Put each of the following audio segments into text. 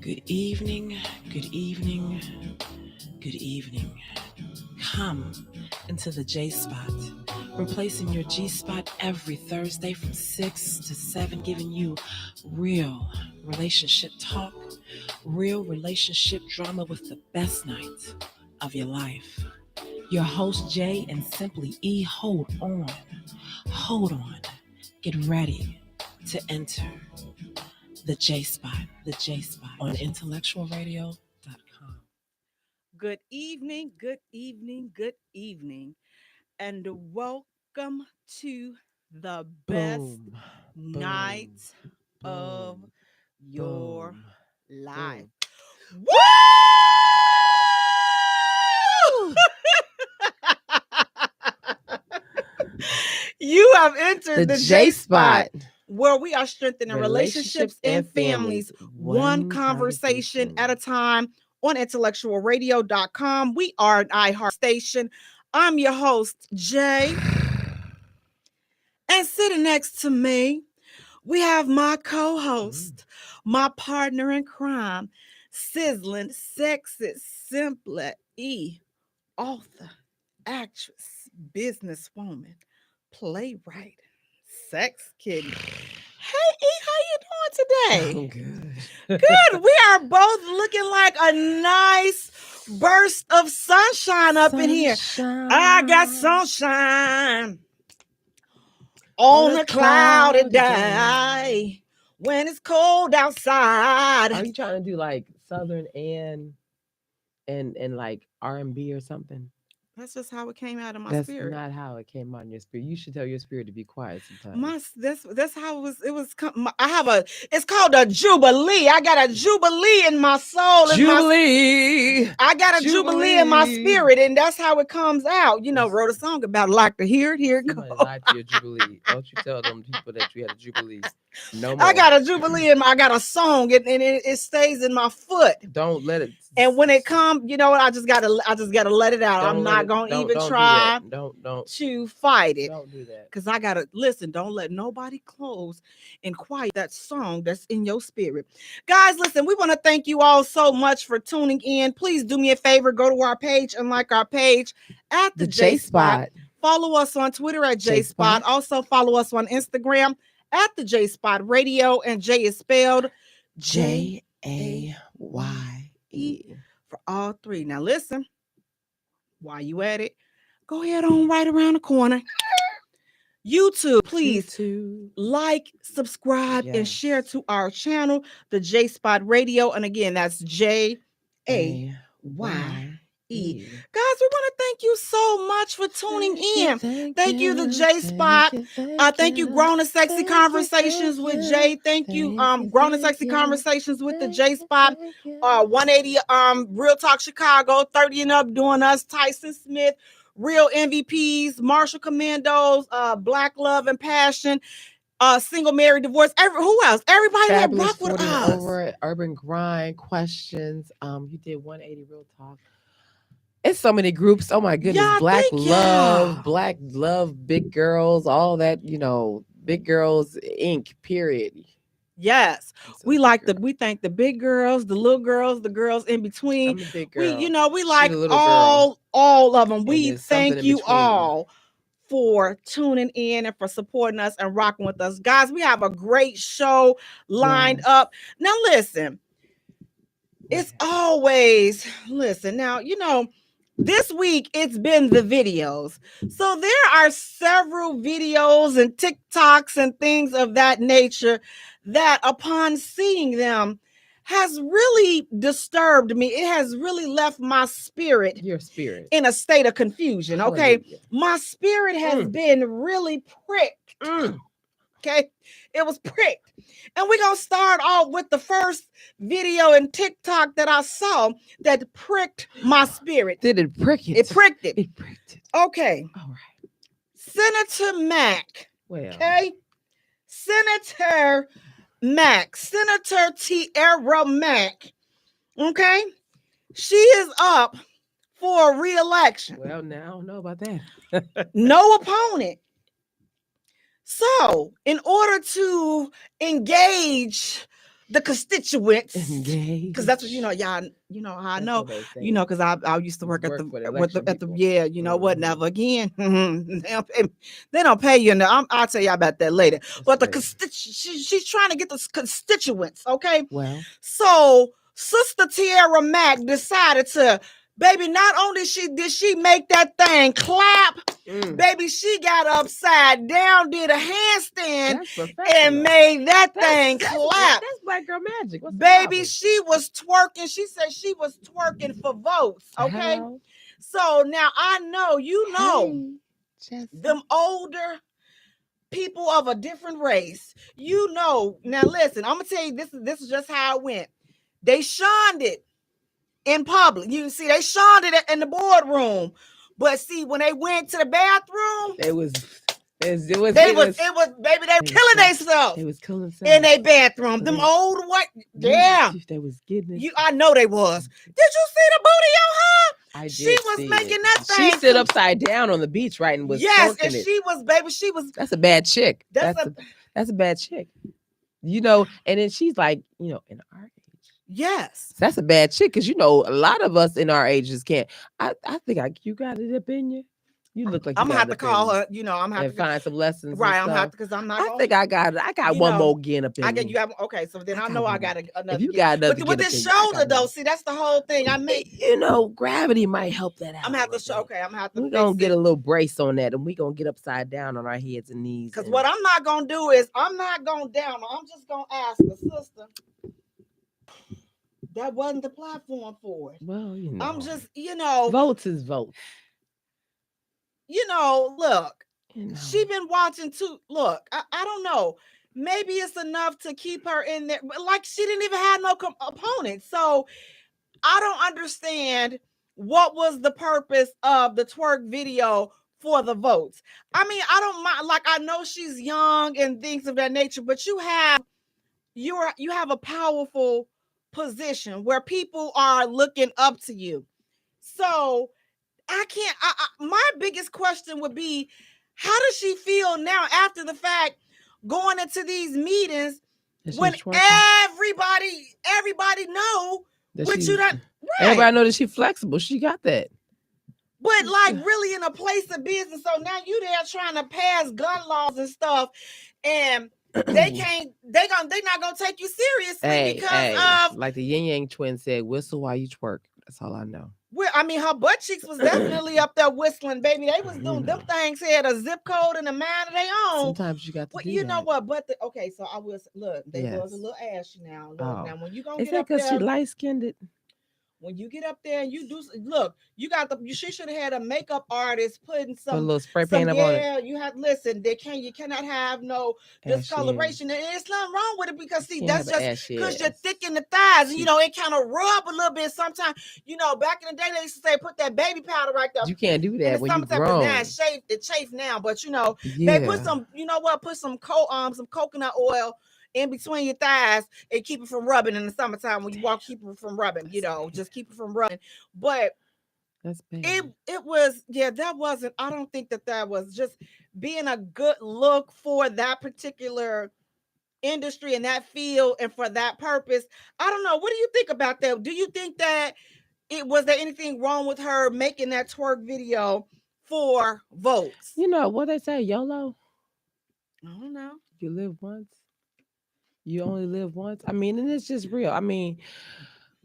Good evening, good evening, good evening. Come into the J Spot, replacing your G Spot every Thursday from 6 to 7, giving you real relationship talk, real relationship drama with the best night of your life. Your host, Jaye and Simply E, hold on, get ready to enter the J Spot on IntellectualRadio.com. Good evening, good evening, good evening, and welcome to the best night of your life. Woo! You have entered the J Spot, where we are strengthening relationships and families, one conversation at a time on IntellectualRadio.com. We are an iHeart station. I'm your host, Jaye. And sitting next to me, we have my co-host, my partner in crime, sizzling, sexist, Simply E, author, actress, businesswoman, playwright, sex kitty. Hey, E, how you doing today? I'm good. Good. We are both looking like a nice burst of sunshine up in here. I got sunshine on a cloudy day when it's cold outside. Are you trying to do like Southern and like R&B or something? That's just how it came out of my spirit. That's not how it came out in your spirit. You should tell your spirit to be quiet sometimes. That's how it was. It's called a jubilee. I got a jubilee in my soul. Jubilee. I got a jubilee in my spirit, and that's how it comes out. You know, wrote a song about it. Like to hear it. Here it goes. Lied to your jubilee. Don't you tell them people that you had a jubilee. No more. I got a jubilee I got a song, and it stays in my foot. Don't let it. And when it comes, you know what? I just gotta let it out. I'm not gonna even try to fight it. Don't do that. Because I gotta listen. Don't let nobody close and quiet that song that's in your spirit. Guys, listen, we want to thank you all so much for tuning in. Please do me a favor, go to our page and like our page at the J Spot. Follow us on Twitter at J Spot. Also follow us on Instagram at the J Spot Radio, and Jaye is spelled Jaye for all three. Now listen, while you at it, go ahead on right around the corner. YouTube, please like, subscribe, and share to our channel, the J Spot Radio. And again, that's Jaye. Guys, we want to thank you so much for tuning in. Thank you, the J Spot. Thank you, Grown and Sexy Conversations with Jaye. Thank you, Grown and Sexy Conversations with the J Spot. 180 Real Talk Chicago, 30 and Up Doing Us, Tyson Smith, Real MVPs, Marshall Commandos, Black Love and Passion, Single Married Divorce. Who else? Everybody that rock with us. Over at Urban Grind Questions. You did 180 Real Talk. It's so many groups. Oh my goodness. Black Love, Big Girls, all that, Big Girls Inc. period. Yes. We thank the big girls, the little girls, the girls in between. I'm a big girl. We like all of them. We thank you all for tuning in and for supporting us and rocking with us. Guys, we have a great show lined up. Now listen. It's always now, this week, it's been the videos. So there are several videos and TikToks and things of that nature that upon seeing them has really disturbed me. It has really left my spirit. Your spirit. In a state of confusion, okay? Hallelujah. My spirit has been really pricked. Okay? It was pricked. And we're going to start off with the first video and TikTok that I saw that pricked my spirit. Did it prick it? It pricked it. It pricked it. Okay. All right. Senator Mack. Well. Okay? Senator Mack. Senator Tiara Mack. Okay? She is up for re-election. Well, now I don't know about that. No opponent. So, in order to engage the constituents, engage. Because that's what y'all. You know how I know. Because I used to work at the yeah. You know what? Never again. They don't pay you. I'll tell you about that later. But the she's trying to get the constituents. Okay. Well, so Sister Tiara Mack decided to. Baby, not only did she make that thing clap, baby, she got upside down, did a handstand, and made that thing clap. That's black girl magic. Baby, she was twerking. She said she was twerking for votes. Okay. Hello? So now I know, them older people of a different race, now listen, I'm gonna tell you this is just how it went. They shunned it in public. You see, they shunned it in the boardroom. But see, when they went to the bathroom, it was killing themselves. They was killing themselves in their bathroom. Them old white, yeah. They was getting it. I know they was. Did you see the booty on her? I did. She was making that thing. She stood upside down on the beach, right, and was and she was, baby. She was. That's a bad chick. That's a bad chick. And then she's like, in our age. Yes. That's a bad chick because a lot of us in our ages can't. I think you got it up in you. You look like I'm gonna have to call her. I'm gonna have to find some lessons. Right, I'm gonna have to because I'm not. I think I got it. I got one more again up in me. You got okay. So then I know I got another. If you got another, but with this shoulder though, see that's the whole thing. I mean, gravity might help that out. I'm gonna have to show. Okay, I'm gonna have to. We're gonna get a little brace on that, and we're gonna get upside down on our heads and knees. Because what I'm not gonna do is I'm not gonna down. I'm just gonna ask the sister. That wasn't the platform for it. Well, I'm just, votes is votes. Look, she been watching too. Look, I don't know. Maybe it's enough to keep her in there. But like, she didn't even have no opponent. So I don't understand what was the purpose of the twerk video for the votes. I mean, I don't mind. Like, I know she's young and things of that nature, but you have a powerful position where people are looking up to you. So I can't. My biggest question would be, how does she feel now after the fact, going into these meetings when everybody know what you done? Right. Everybody know that she's flexible. She got that. But like really in a place of business, so now you there trying to pass gun laws and stuff, and they're not gonna take you seriously because of like the Yin Yang twin said, whistle while you twerk. That's all I know. Well, I mean, her butt cheeks was definitely up there whistling, baby. They was doing them things had a zip code and a mind of their own. Sometimes you got to do you that. know what? But so I was they was a little ashy now. Now when you gonna is get that up there, because she light skinned? When you get up there and you do look, she should have had a makeup artist putting a little spray paint up on it. Yeah, you have you cannot have no discoloration. And it's nothing wrong with it because see, that's just because you're thick in the thighs, and it kind of rub a little bit sometimes. Back in the day they used to say put that baby powder right there. You can't do that when you grown. It chafe now, but they put some, put some coconut oil in between your thighs and keep it from rubbing in the summertime. When you walk, keep it from rubbing, just keep it from rubbing. But that's bad. It was, that wasn't, I don't think that was just being a good look for that particular industry and that field and for that purpose. I don't know. What do you think about that? Do you think that was there anything wrong with her making that twerk video for votes? What they say, YOLO? I don't know. You live once. You only live once. I mean, and it's just real. I mean,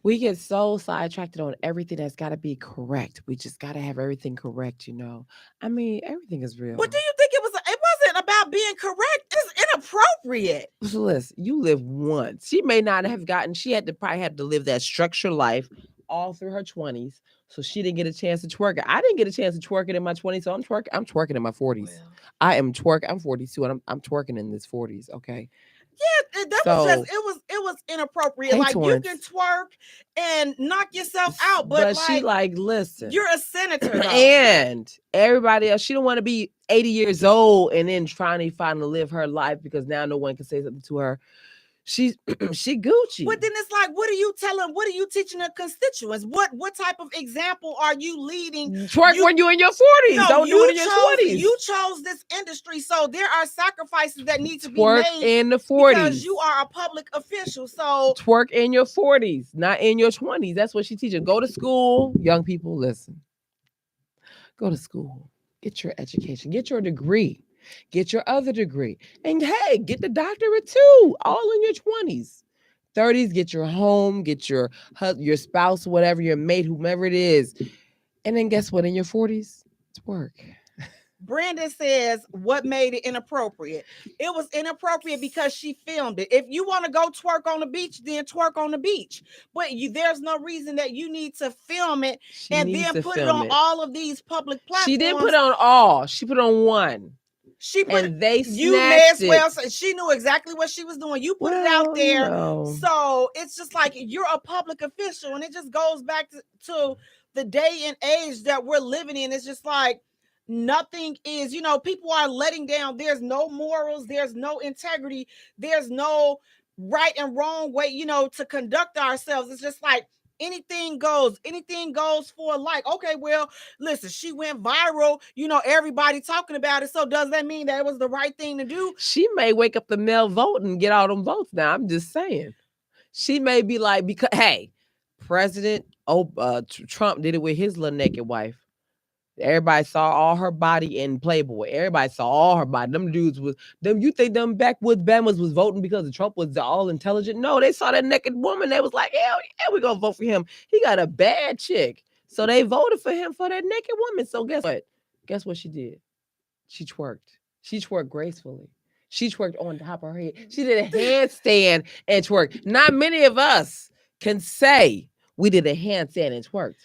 we get so sidetracked on everything that's got to be correct. We just got to have everything correct, I mean, everything is real. But do you think it wasn't about being correct? It's inappropriate. So listen, you live once. She may not have she had to probably have to live that structured life all through her 20s. So she didn't get a chance to twerk it. I didn't get a chance to twerk it in my 20s. So I'm twerking in my 40s. Well, I am twerking. I'm 42 and I'm twerking in this 40s. Okay. Yeah, was it was inappropriate. Like you can twerk and knock yourself out, but she listen, you're a senator, though. And everybody else, she don't want to be 80 years old and then trying to live her life because now no one can say something to her. She Gucci. But then it's like, what are you telling? What are you teaching the constituents? What type of example are you leading? Twerk when you're in your 40s. No, Don't do it in your 20s. You chose this industry, so there are sacrifices that need to be Twerk made in the 40s because you are a public official. So twerk in your 40s, not in your 20s. That's what she's teaching. Go to school, young people. Listen, go to school, get your education, get your degree. Get your other degree. And hey, get the doctorate too, all in your 20s. 30s, get your home, get your spouse, whatever, your mate, whomever it is. And then guess what? In your 40s, it's work. Brandon says, what made it inappropriate? It was inappropriate because she filmed it. If you want to go twerk on the beach, then twerk on the beach. But there's no reason that you need to film it and then put it on all of these public platforms. She didn't put on all. She put on one. She put and they you may as well it. She knew exactly what she was doing. You put it out there. So it's just like you're a public official, and it just goes back to the day and age that we're living in. It's just like nothing is, people are letting down. There's no morals, there's no integrity, there's no right and wrong way, to conduct ourselves. It's just like anything goes for a like. Okay, well, listen, she went viral, everybody talking about it. So does that mean that it was the right thing to do? She may wake up the male vote and get all them votes now. I'm just saying. She may be like, because hey, President Trump did it with his little naked wife. Everybody saw all her body in Playboy. Everybody saw all her body. Them dudes was them. You think them backwoods Bamas was voting because Trump was all intelligent? No, they saw that naked woman. They was like, hell yeah, we gonna vote for him. He got a bad chick, so they voted for him for that naked woman. So guess what? Guess what she did? She twerked. She twerked gracefully. She twerked on top of her head. She did a handstand and twerked. Not many of us can say we did a handstand and twerked.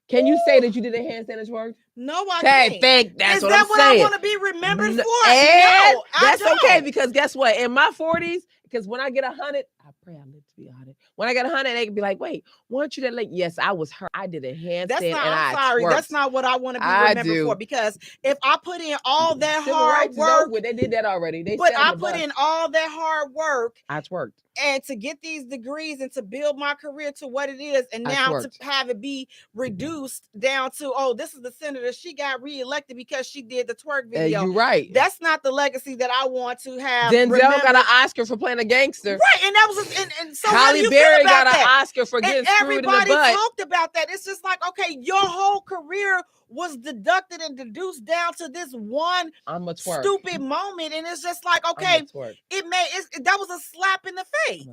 Can you say that you did a handstand and twerked? No, I can't. That's what I'm saying. Is that what I want to be remembered for? No, that's okay, because guess what? In my 40s, because when I get 100, I pray I live to be 100. When I get 100, they can be like, wait, weren't you that late? Yes, I was her. I did a handstand I'm sorry. Twerked. That's not what I want to be remembered for, because if I put in all that hard work, they did that already. But I put in all that hard work. I twerked. And to get these degrees and to build my career to what it is, and now to have it be reduced down to, oh, this is the senator. She got reelected because she did the twerk video. You're right. That's not the legacy that I want to have. Denzel got an Oscar for playing a gangster. Right, and that was and so Halle Berry got an Oscar for getting screwed in the butt. Everybody talked about that. It's just like, okay, your whole career was deducted and deduced down to this one stupid moment, and it's just like, okay, that was a slap in the face.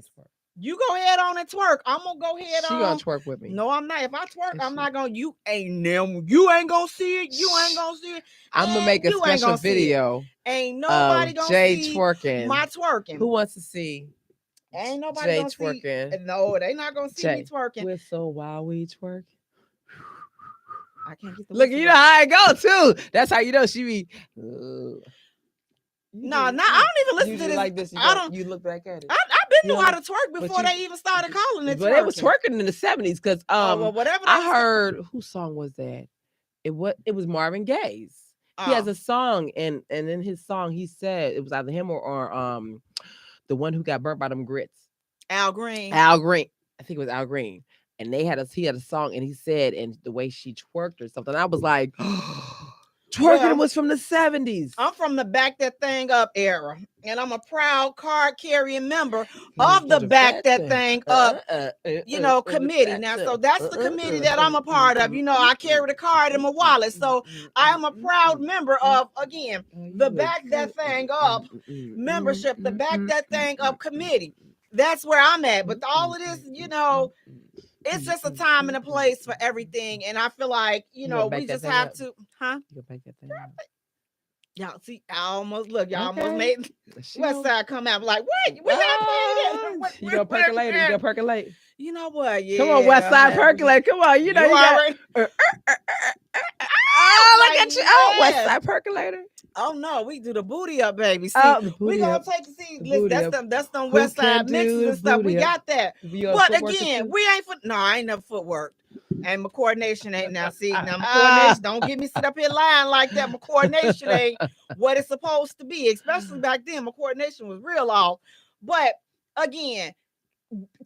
You go ahead on and twerk. I'm gonna go ahead on. She gonna twerk with me. No, I'm not. If I twerk, I'm not gonna. You ain't gonna see it. You ain't gonna see it. I'm gonna make a special video. Ain't nobody gonna Jaye see twerking. My twerking. Who wants to see? Ain't nobody Jaye gonna twerking. See. No, they not gonna see me twerking. We're so wild we twerk. I can't get the look. You know how I go too. That's how you know she be. No, I don't even listen to this. Like this, you look back at it. I've been knew how to twerk before they even started calling it. But it was twerking in the 70s because whatever. I heard whose song was that? It was Marvin Gaye's. He has a song, and in his song he said it was either him or the one who got burnt by them grits. Al Green. I think it was Al Green. And he had a song, and he said, and the way she twerked or something, I was like, twerking was from the 70s. I'm from the Back That Thing Up era, and I'm a proud card-carrying member of the Back That Thing Up, committee. Now, so that's the committee that I'm a part of. I carry the card in my wallet, so I am a proud member of, again, the Back That Thing Up membership, the Back That Thing Up committee. That's where I'm at. But all of this, it's just a time and a place for everything. And I feel like, we just have to, You go back that thing up. Y'all see, almost made West Side come out like, what? We got this. You gonna percolate it? You gonna percolate? You know what? Yeah. Come on, West Side percolate. Come on, you already. Look at you. Oh, West Side percolator. Oh no, we do the booty up, baby. See, we gonna take that's them West Side mixes and stuff. We got that. But again, we ain't I ain't never footwork. And my coordination ain't now. See, now my coordination, don't get me sit up here lying like that. My coordination ain't what it's supposed to be, especially back then. My coordination was real off. But again,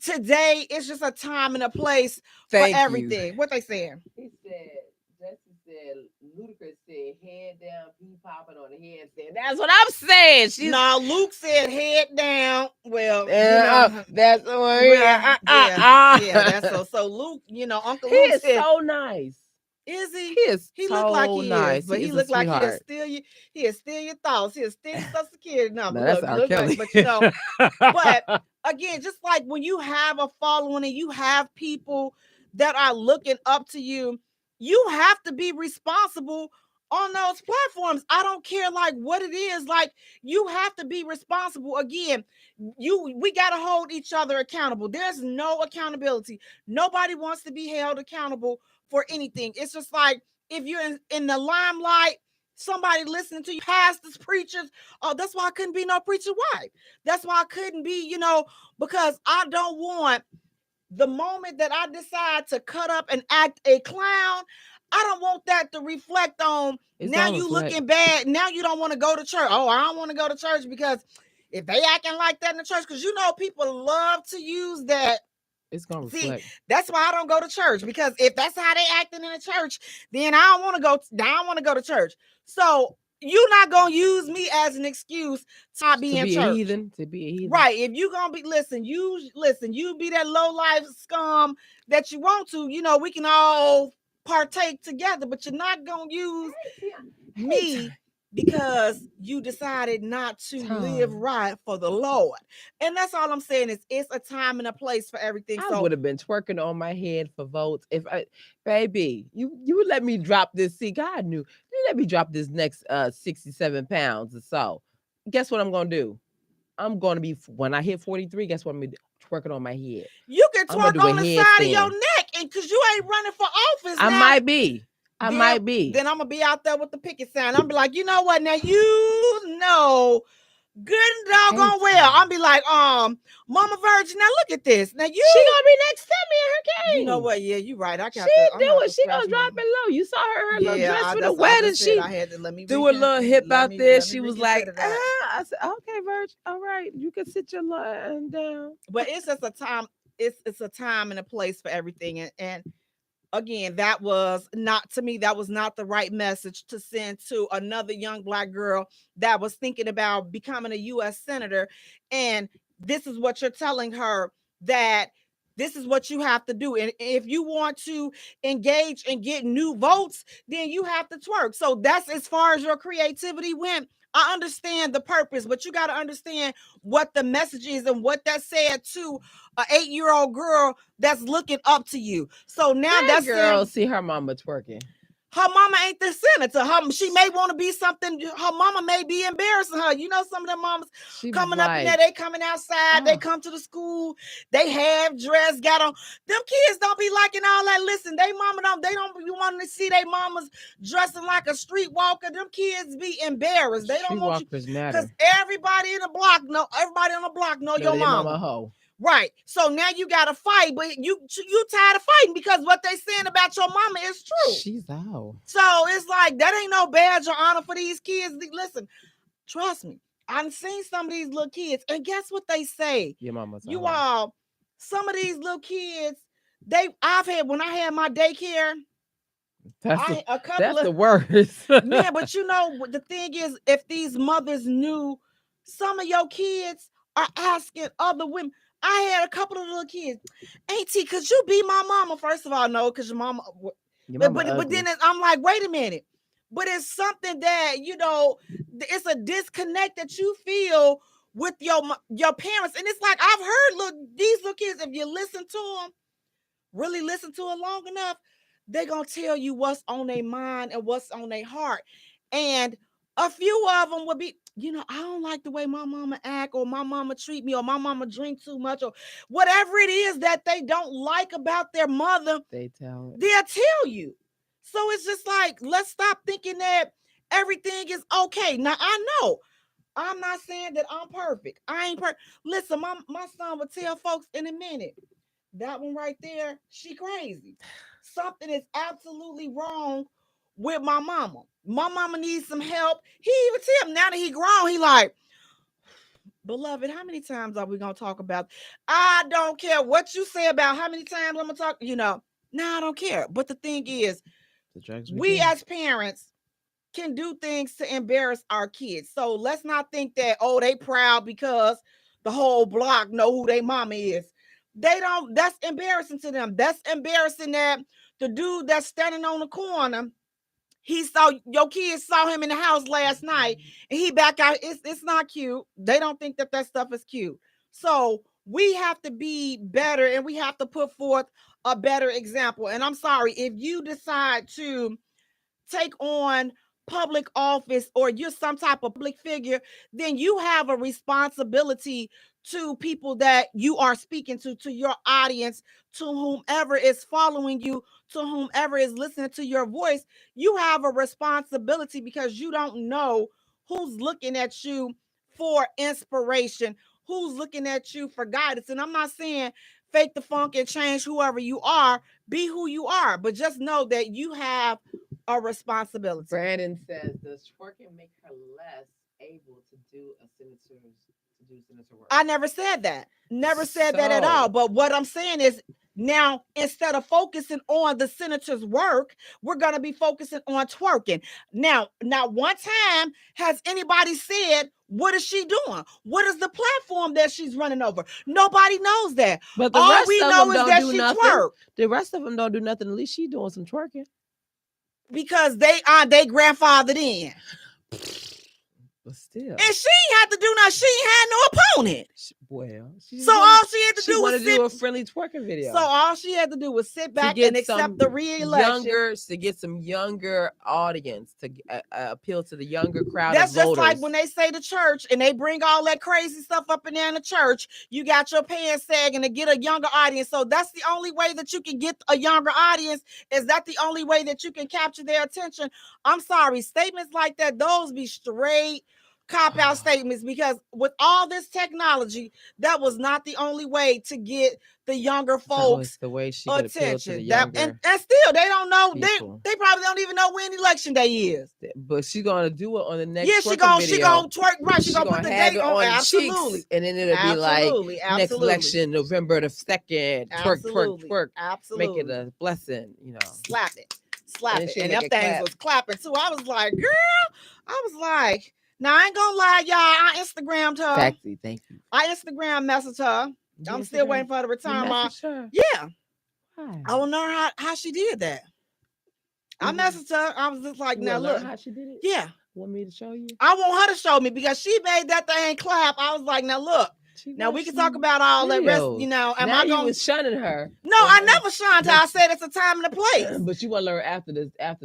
today it's just a time and a place for everything. What they saying? He said, Jesse said, Ludacris said, head down, pee popping on the headstand. That's what I'm saying. No, Luke said head down. Well, that's that's so Luke, Uncle he Luke is said, so nice. Is he? He is he so look like he nice. is, but he look like he'll steal your thoughts. He'll steal your Social Security number. That's R. Kelly. Like, but again, just like when you have a following and you have people that are looking up to you, you have to be responsible on those platforms. I don't care like what it is. Like, you have to be responsible. Again, we got to hold each other accountable. There's no accountability. Nobody wants to be held accountable for anything. It's just like if you're in the limelight, somebody listening to you, pastors, preachers. Oh, that's why I couldn't be no preacher wife. That's why I couldn't be, because I don't want the moment that I decide to cut up and act a clown, I don't want that to reflect on now you looking bad. Now you don't want to go to church. Oh, I don't want to go to church because if they acting like that in the church, because people love to use that. It's gonna reflect. That's why I don't go to church, because if that's how they acting in the church, then I don't want to go. I don't want to go to church. So you're not gonna use me as an excuse to be in church. To be a heathen. Right. If you gonna be you be that low life scum that you want to, we can all partake together, but you're not gonna use me because you decided not to live right for the Lord. And that's all I'm saying is it's a time and a place for everything. I would have been twerking on my head for votes if baby, you would let me drop this. See, God knew. You let me drop this next 67 pounds or so. Guess what I'm gonna do? I'm gonna be, when I hit 43, guess what I'm gonna do? Twerking on my head. You can twerk on the side of your neck, and because you ain't running for office. I might be. Then I'm gonna be out there with the picket sign. I'm be like, you know what? Now good and doggone well. I'll be like, Mama Virgin. Now look at this. Now she gonna be next to me in her game. You know what? Yeah, you're right. She gonna drop it low. You saw her little dress for the wedding. She had to let me do a little hip out there. She was like, I said, okay, Virgin. All right, you can sit your line down. But it's just a time. It's a time and a place for everything, and again, that was not the right message to send to another young Black girl that was thinking about becoming a U.S. senator. And this is what you're telling her, that this is what you have to do. And if you want to engage and get new votes, then you have to twerk. So that's as far as your creativity went. I understand the purpose, but you got to understand what the message is and what that said to an 8-year-old girl that's looking up to you. So now that girl see her mama twerking. Her mama ain't the senator. She may want to be something. Her mama may be embarrassing her. Some of them mamas coming up in there, they coming outside, they come to the school, they have dress, got on. Them kids don't be liking all that. Listen, they don't be wanting to see their mamas dressing like a streetwalker. Them kids be embarrassed. They don't want you, because everybody on the block know your mama. Hoe. Right. So now you got to fight, but you tired of fighting because what they saying about your mama is true. She's out. So it's like, that ain't no badge or honor for these kids. Listen, trust me. I've seen some of these little kids, and guess what they say? Your mama's some of these little kids, when I had my daycare, that's the worst. Man, but the thing is, if these mothers knew, some of your kids are asking other women. I had a couple of little kids. Auntie, could you be my mama? First of all, no, because your mama but then I'm like, wait a minute. But it's something that, it's a disconnect that you feel with your parents. And it's like, I've heard these little kids, if you listen to them, really listen to it long enough, they're going to tell you what's on their mind and what's on their heart. And a few of them would be, I don't like the way my mama act, or my mama treat me, or my mama drink too much, or whatever it is that they don't like about their mother. They'll tell you. So it's just like, let's stop thinking that everything is okay. Now, I know I'm not saying that I'm perfect. I ain't perfect. Listen, my son would tell folks in a minute, that one right there, she crazy. Something is absolutely wrong with my mama. My mama needs some help. He even tell him, now that he grown, he like, Beloved, how many times are we going to talk about? I don't care what you say about how many times I'm going to talk, no, I don't care. But the thing is, we as parents can do things to embarrass our kids. So let's not think that, oh, they proud because the whole block know who their mama is. They don't, that's embarrassing to them. That's embarrassing that the dude that's standing on the corner, he saw your kids saw him in the house last night and he back out. It's not cute. They don't think that stuff is cute. So we have to be better and we have to put forth a better example. And I'm sorry, if you decide to take on public office or you're some type of public figure, then you have a responsibility to people that you are speaking to your audience, to whomever is following you, to whomever is listening to your voice. You have a responsibility because you don't know who's looking at you for inspiration, who's looking at you for guidance. And I'm not saying fake the funk and change whoever you are, be who you are, but just know that you have a responsibility. Brandon says, does twerking make her less able to do senator work? I never said that. Never said that at all. But what I'm saying is now, instead of focusing on the senator's work, we're going to be focusing on twerking. Now, not one time has anybody said, what is she doing? What is the platform that she's running over? Nobody knows that. But all we know is that she twerk. The rest of them don't do nothing. At least she's doing some twerking. Because they grandfathered in. But still. And she ain't had to do nothing. She ain't had no opponent. Well, so all she had to do was do a friendly twerking video. So all she had to do was sit back and accept the re-election. To get some younger audience, to appeal to the younger crowd. That's of just voters. Like when they say to church and they bring all that crazy stuff up in there in the church. You got your pants sagging to get a younger audience. So that's the only way that you can get a younger audience. Is that the only way that you can capture their attention? I'm sorry, statements like that, those be straight cop-out statements, because with all this technology, that was not the only way to get the younger folks the way she attention. To the and still, they don't know. People. They probably don't even know when election day is. But she's gonna do it on the next. Yeah, she gonna twerk. Right, she gonna put the date on. Absolutely, cheeks, and then it'll be like next election, November the 2nd. Twerk. Absolutely, make it a blessing. Slap it. And them things was clapping too. I was like, girl. Now, I ain't gonna lie, y'all. I Instagrammed her. Taxi, thank you. I Instagram messaged her. I'm still waiting for her to return Yeah. Why? I don't know how she did that. I messaged her. I was just like, now look. How she did it? Yeah. Want me to show you? I want her to show me because she made that thing clap. I was like, now look. Now we can talk about all that rest, Am I going? You was shunning her? No, I never shunned her. I said it's a time and a place. But you want to learn after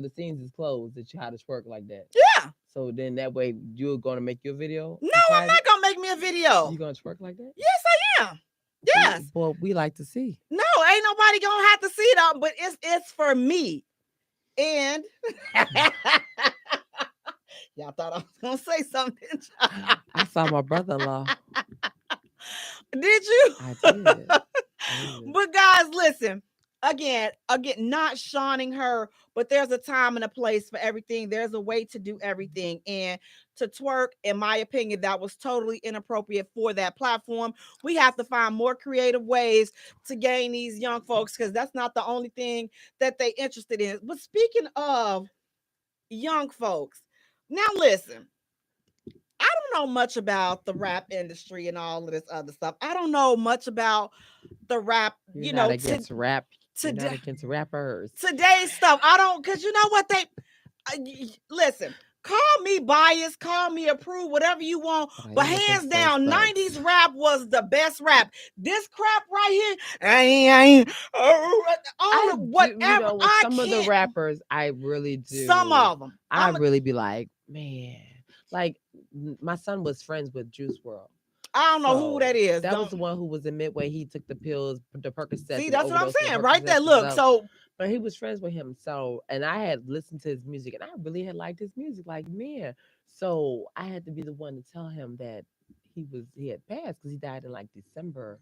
the scenes is closed that you how to twerk like that. Yeah. So then that way you're gonna make your video. No, I'm not gonna make me a video. You gonna twerk like that? Yes, I am. Yes. Well, we like to see. No, ain't nobody gonna have to see it all, but it's for me. And y'all thought I was gonna say something. I saw my brother-in-law. Did you? I did. But guys, listen. Again, not shawning her, but there's a time and a place for everything. There's a way to do everything. And to twerk, in my opinion, that was totally inappropriate for that platform. We have to find more creative ways to gain these young folks, because that's not the only thing that they interested in. But speaking of young folks, now listen. I don't know much about the rap industry and all of this other stuff. I don't know much about the rap, You're not against rap. Not against rappers. Today's stuff. I don't, because you know what listen, call me biased, call me approved, whatever you want. But hands down, 90s rap was the best rap. This crap right here, some of the rappers, I really do. Some of them. I really be like, man, like my son was friends with Juice WRLD. I don't know who that is. That was the one who was in Midway. He took the pills, the Percocet. See, that's what I'm saying, right there. Look, but he was friends with him. So, and I had listened to his music, and I really had liked his music. Like, man, so I had to be the one to tell him that he had passed because he died in like December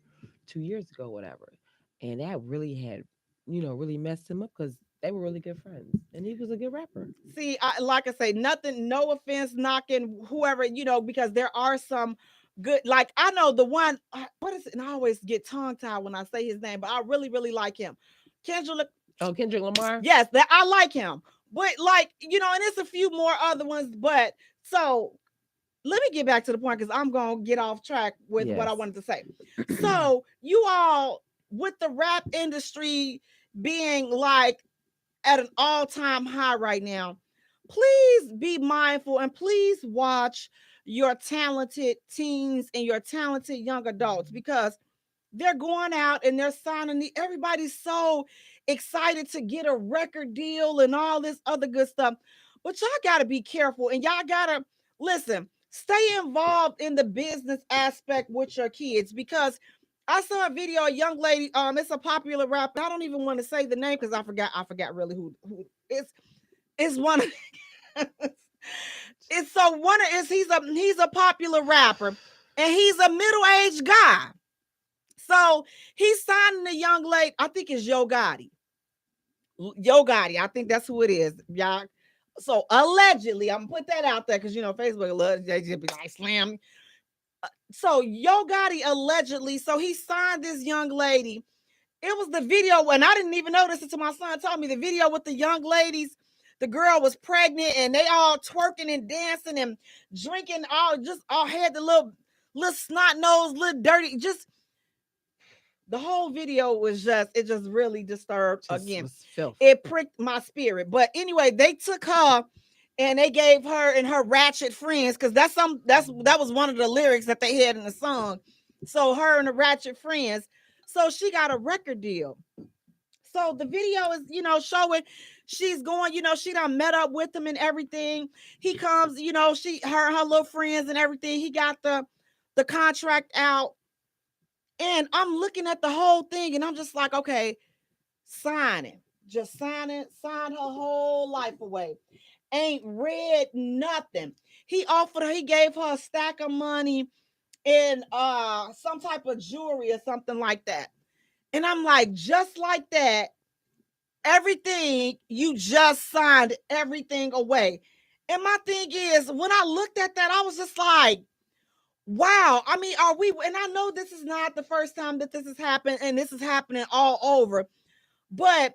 2 years ago, whatever. And that really had, really messed him up because they were really good friends, and he was a good rapper. See, like I say, nothing, no offense, knocking whoever, because there are some good. Like I know the one. What is it? And I always get tongue tied when I say his name, but I really, really like him. Kendrick. Oh, Kendrick Lamar. Yes, that I like him. But like and it's a few more other ones. But so let me get back to the point because I'm gonna get off track with what I wanted to say. So you all with the rap industry being like at an all-time high right now, please be mindful and please watch your talented teens and your talented young adults because they're going out and they're signing everybody's so excited to get a record deal and all this other good stuff. But y'all got to be careful and y'all got to listen, stay involved in the business aspect with your kids because I saw a video, a young lady, it's a popular rapper. I don't even want to say the name because I forgot really who it's one of it's so one of he's a popular rapper and he's a middle-aged guy. So he's signing a young lady. I think it's Yo Gotti. I think that's who it is, y'all. So allegedly, I'm gonna put that out there because Facebook loves they just be like slam. So Yo Gotti allegedly, so he signed this young lady. It was the video, and I didn't even notice until my son told me the video with the young ladies. The girl was pregnant, and they all twerking and dancing and drinking. All had the little snot nose, little dirty, just. The whole video was it just really disturbed again. It pricked my spirit. But anyway, they took her and they gave her and her ratchet friends because that was one of the lyrics that they had in the song. So her and the ratchet friends. So she got a record deal. So the video is, showing she's going, she done met up with him and everything. He comes, her little friends and everything. He got the contract out. And I'm looking at the whole thing and I'm just like, okay, sign it. Just sign it. Sign her whole life away. Ain't read nothing. He gave her a stack of money and some type of jewelry or something like that. And I'm like, just like that, everything, you just signed everything away. And my thing is, when I looked at that, I was just like, wow. I mean, and I know this is not the first time that this has happened and this is happening all over, but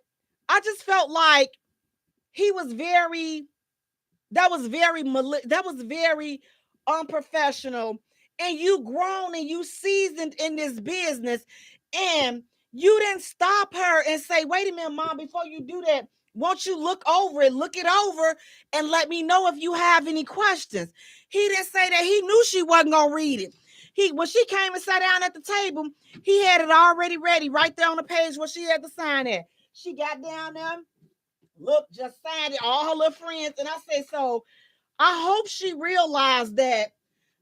I just felt like that was very unprofessional, and you grown and you seasoned in this business and you didn't stop her and say, wait a minute, Mom, before you do that, won't you look it over and let me know if you have any questions? He didn't say that. He knew she wasn't going to read it. When she came and sat down at the table, he had it already ready right there on the page where she had to sign it. She got down there, just signed it, all her little friends. And I said, so I hope she realized that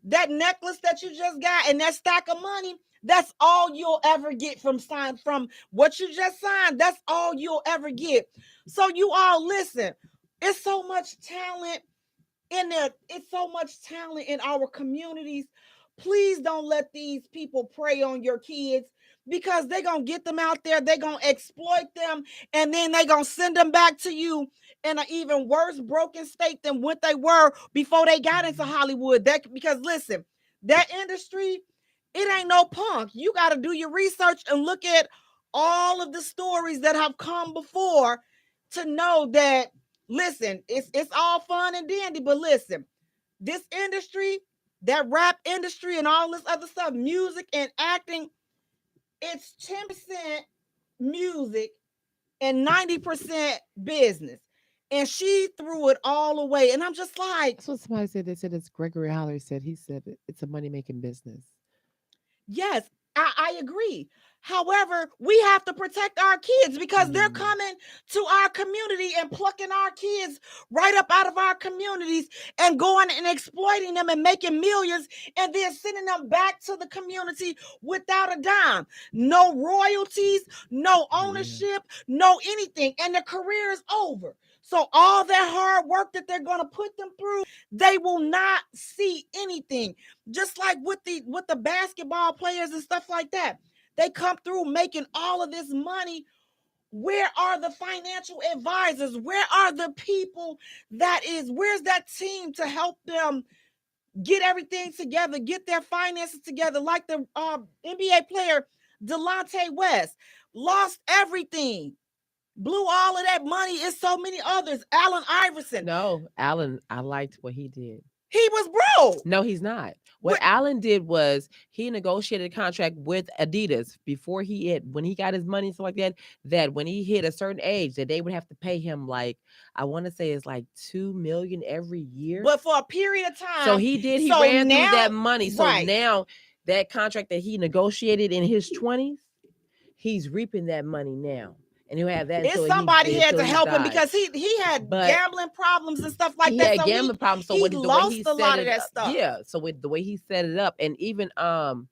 necklace that you just got and that stack of money, that's all you'll ever get from what you just signed. That's all you'll ever get. So you all listen, it's so much talent in there. It's so much talent in our communities. Please don't let these people prey on your kids because they're going to get them out there. They're going to exploit them. And then they're going to send them back to you in an even worse broken state than what they were before they got into Hollywood. Because listen, that industry, it ain't no punk. You got to do your research and look at all of the stories that have come before to know that, listen, it's all fun and dandy, but listen, this industry, that rap industry and all this other stuff, music and acting, it's 10% music and 90% business. And she threw it all away. And I'm just like... That's what somebody said. They said it's Gregory Holler said. He said it's a money-making business. Yes, I agree. However, we have to protect our kids because they're coming to our community and plucking our kids right up out of our communities and going and exploiting them and making millions and then sending them back to the community without a dime. No royalties, no ownership, no anything. And their career is over. So all that hard work that they're going to put them through, they will not see anything. Just like with the basketball players and stuff like that. They come through making all of this money. Where are the financial advisors? Where are the people where's that team to help them get everything together, get their finances together, like the NBA player Delonte West lost everything, blew all of that money. It's so many others. Allen Iverson. No, Allen, I liked what he did. He was broke. No, he's not. What Allen did was he negotiated a contract with Adidas before when he got his money and stuff like that, that when he hit a certain age that they would have to pay him, like, I want to say it's like $2 million every year. But for a period of time. So he ran through that money. So now that contract that he negotiated in his 20s, he's reaping that money now. And he'll have that. Somebody had to help him because he had gambling problems and stuff like that. He had gambling problems. So he lost a lot of that stuff. Yeah. So with the way he set it up, and even oh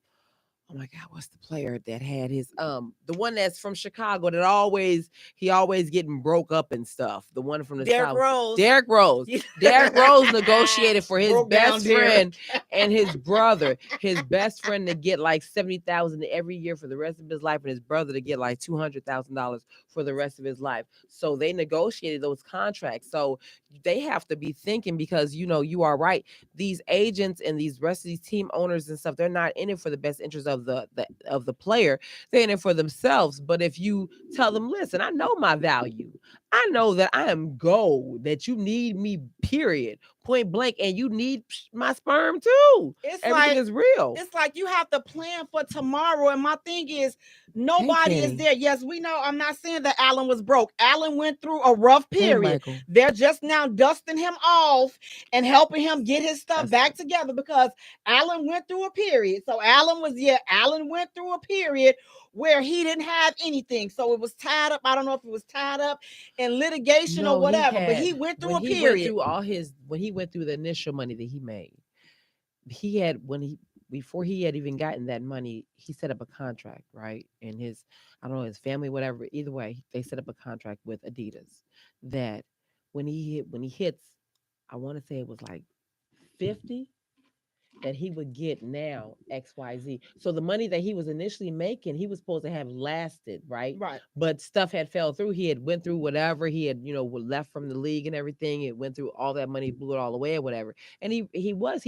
my God, what's the player that had his the one that's from Chicago that always getting broke up and stuff? The one from the South. Derrick Rose. Derrick Rose negotiated for his best friend and his brother. His best friend to get like $70,000 every year for the rest of his life, and his brother to get like $200,000 for the rest of his life. So they negotiated those contracts. So they have to be thinking, because you are right. These agents and these rest of these team owners and stuff, they're not in it for the best interest of the player. They're in it for themselves. But if you tell them, listen, I know my value, I know that I am gold, that you need me, period, point blank, and you need my sperm too. Everything is real. It's like you have to plan for tomorrow. And my thing is, nobody is there. Yes, we know. I'm not saying that Allen was broke. Allen went through a rough period. They're just now dusting him off and helping him get his stuff back together, because Allen went through a period. So Allen went through a period where he didn't have anything. So it was tied up. I don't know if it was tied up in litigation or whatever, but he went through a period. When he went through the initial money that he made, before he had even gotten that money, he set up a contract, right? And his family, whatever, either way, they set up a contract with Adidas that when he hits, I want to say it was like 50, that he would get now XYZ. So the money that he was initially making, he was supposed to have lasted, right? Right. But stuff had fell through. He had went through whatever. He had, left from the league and everything. It went through all that money, blew it all away or whatever. And he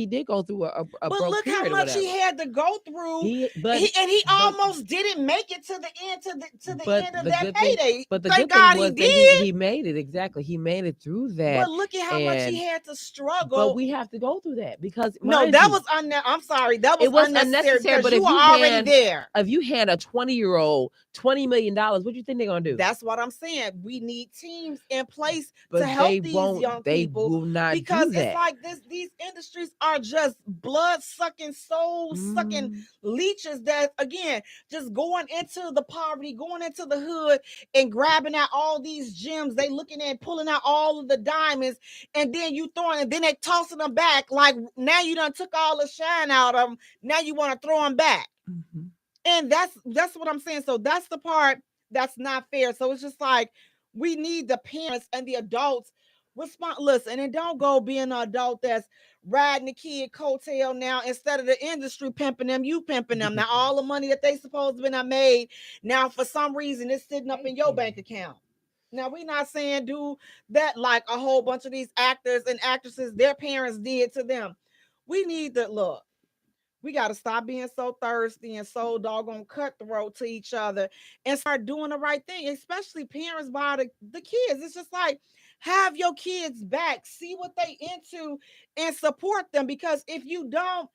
did go through a but broke look period how much he had to go through. He almost didn't make it to the end end of that payday. But the good thing was that he made it. Exactly. He made it through that. But look at how much he had to struggle. But we have to go through that, because I'm sorry, that was unnecessary. But you were already there. If you hand a 20-year-old $20 million, what do you think they're gonna do? That's what I'm saying. We need teams in place to help these young people. They will not do that. Because it's like these industries are just blood-sucking, soul-sucking leeches that, again, just going into the poverty, going into the hood and grabbing out all these gems. They looking at pulling out all of the diamonds, and then then they tossing them back. Like, now you done took all the shine out of them. Now you want to throw them back. Mm-hmm. And that's what I'm saying. So that's the part that's not fair. So it's just like, we need the parents and the adults respond. Listen, and don't go being an adult that's riding the kid coattail now. Instead of the industry pimping them, you pimping them. Now all the money that they supposed to have made, now for some reason it's sitting up in your bank account. Now, we're not saying do that like a whole bunch of these actors and actresses, their parents did to them. We need to look. We got to stop being so thirsty and so doggone cutthroat to each other and start doing the right thing, especially parents by the kids. It's just like, have your kids back, see what they into and support them, because if you don't,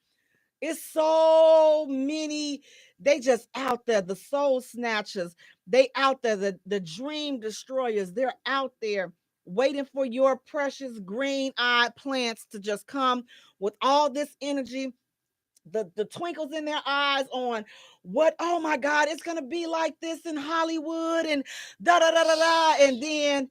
it's so many, they just out there, the soul snatchers, they out there, the dream destroyers, they're out there waiting for your precious green-eyed plants to just come with all this energy, the twinkles in their eyes on what, oh my God, it's going to be like this in Hollywood and da-da-da-da-da. And then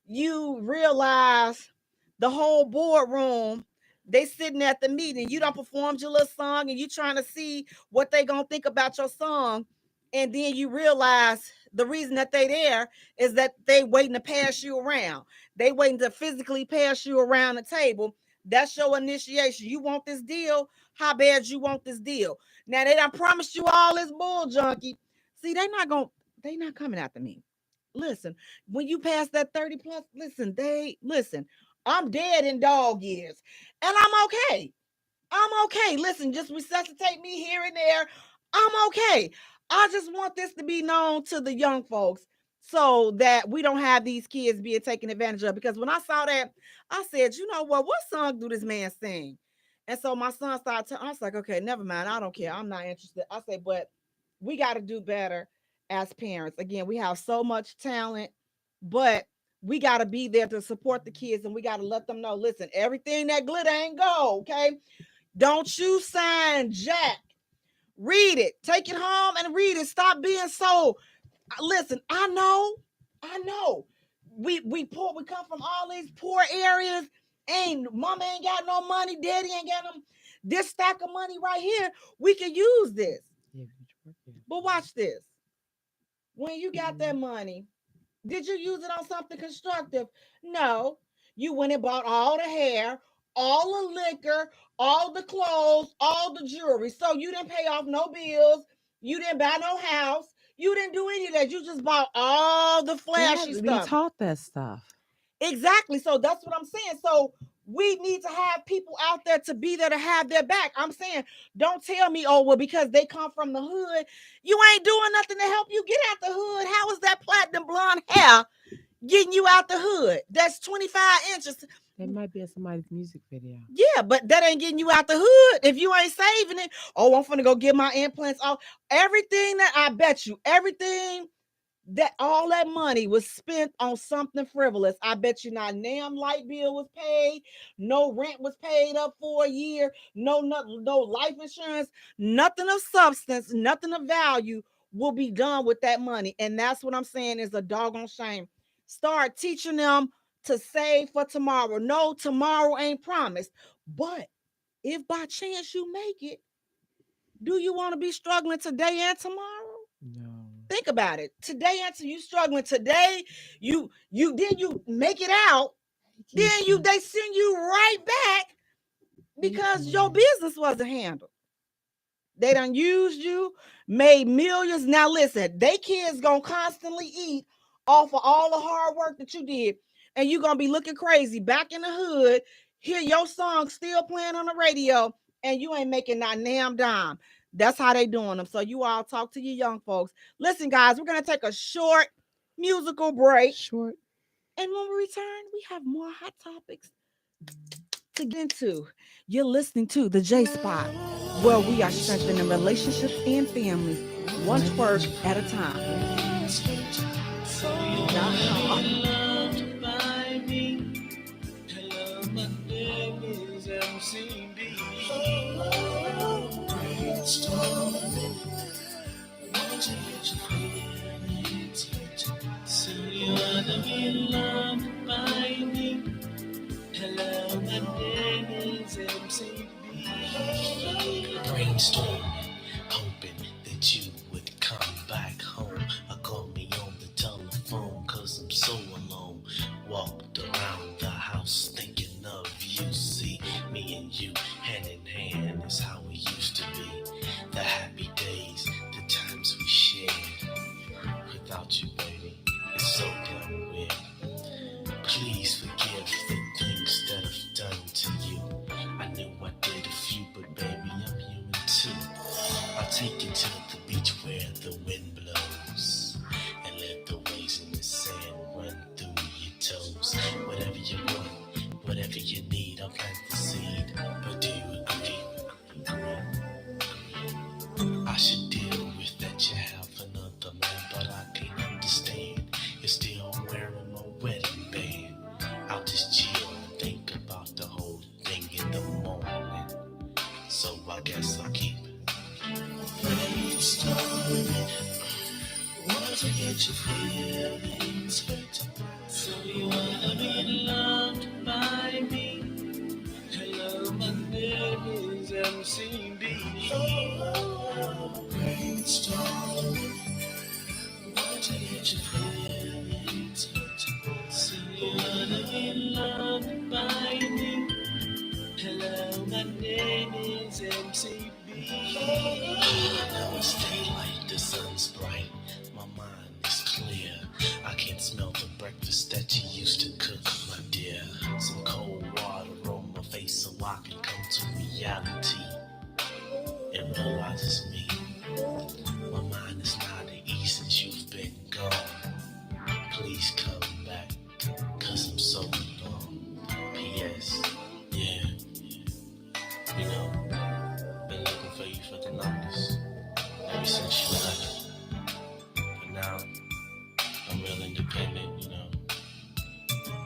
you realize the whole boardroom, they sitting at the meeting. You done performed your little song and you trying to see what they going to think about your song. And then you realize the reason that they there is that they waiting to pass you around. They waiting to physically pass you around the table. That's your initiation. You want this deal? How bad you want this deal? Now they done promised you all this bull junkie. See, they not coming after me. Listen, when you pass that 30 plus, listen, I'm dead in dog years and I'm okay. I'm okay. Listen, just resuscitate me here and there. I'm okay. I just want this to be known to the young folks so that we don't have these kids being taken advantage of. Because when I saw that, I said, you know what song do this man sing? And so my son started I was like, okay, never mind. I don't care. I'm not interested. I say, but we got to do better as parents. Again, we have so much talent, but we got to be there to support the kids, and we got to let them know, listen, everything that glitter ain't gold, okay? Don't you sign Jack. Read it. Take it home and read it. Stop being so. Listen, I know. We poor. We come from all these poor areas. Mama ain't got no money. Daddy ain't got no. This stack of money right here, we can use this. Yeah, but watch this. When you got that money, did you use it on something constructive? No. You went and bought all the hair, all the liquor, all the clothes, all the jewelry. So you didn't pay off no bills. You didn't buy no house. You didn't do any of that. You just bought all the flashy stuff. We taught that stuff. Exactly. So that's what I'm saying. So we need to have people out there to be there to have their back. I'm saying, don't tell me, oh, well, because they come from the hood, you ain't doing nothing to help you get out the hood. How is that platinum blonde hair getting you out the hood? That's 25 inches. That might be in somebody's music video. Yeah, but that ain't getting you out the hood if you ain't saving it. Oh, I'm finna go get my implants off. Everything that I bet you, everything that all that money was spent on something frivolous. I bet you not damn light bill was paid, no rent was paid up for a year, no life insurance, nothing of substance, nothing of value will be done with that money. And that's what I'm saying is a doggone shame. Start teaching them to save for tomorrow. No, tomorrow ain't promised. But if by chance you make it, do you want to be struggling today and tomorrow? No. Think about it. Today, until you struggling today, you make it out, then they send you right back because your business wasn't handled. They done used you, made millions. Now listen, they kids gonna constantly eat off of all the hard work that you did, and you gonna be looking crazy back in the hood, hear your song still playing on the radio, and you ain't making not damn dime. That's how they doing them. So you all talk to your young folks. Listen, guys, we're going to take a short musical break. Short. And when we return, we have more hot topics to get into. You're listening to The J Spot, where we are strengthening relationships and families, one twerk at a time. So you wanna be loved by me? Hello, my name is MCB. Brainstorming, hoping that you would come back home. Or call me on the telephone, cause I'm so alone. Walked around the house thinking of you. See, me and you, hand in hand, is how we used to be. The happy days, the times we shared. Without you, baby, it's so damn weird. Please forgive the things that I've done to you. I knew I did a few, but baby, I'm human too. I'll take you to the beach where the wind blows, and let the waves in the sand run through your toes. Whatever you want, whatever you need, I'll plant the seed. But do you agree? I should deal with that you have another man, but I can't understand. You're still wearing my wedding band. I'll just chill and think about the whole thing in the morning. So I guess I'll keep brainstorming. Want to get your feelings hurt. So you wanna be loved by me? Hello, my name is MCB. Brainstorming. Want to get your feelings hurt. So you wanna be loved by me? Hello, my name is MCB. Now it's daylight, the sun's bright, my mind is clear. I can smell the breakfast that you used to cook, my dear. Some cold water on my face so I can come to reality. independent,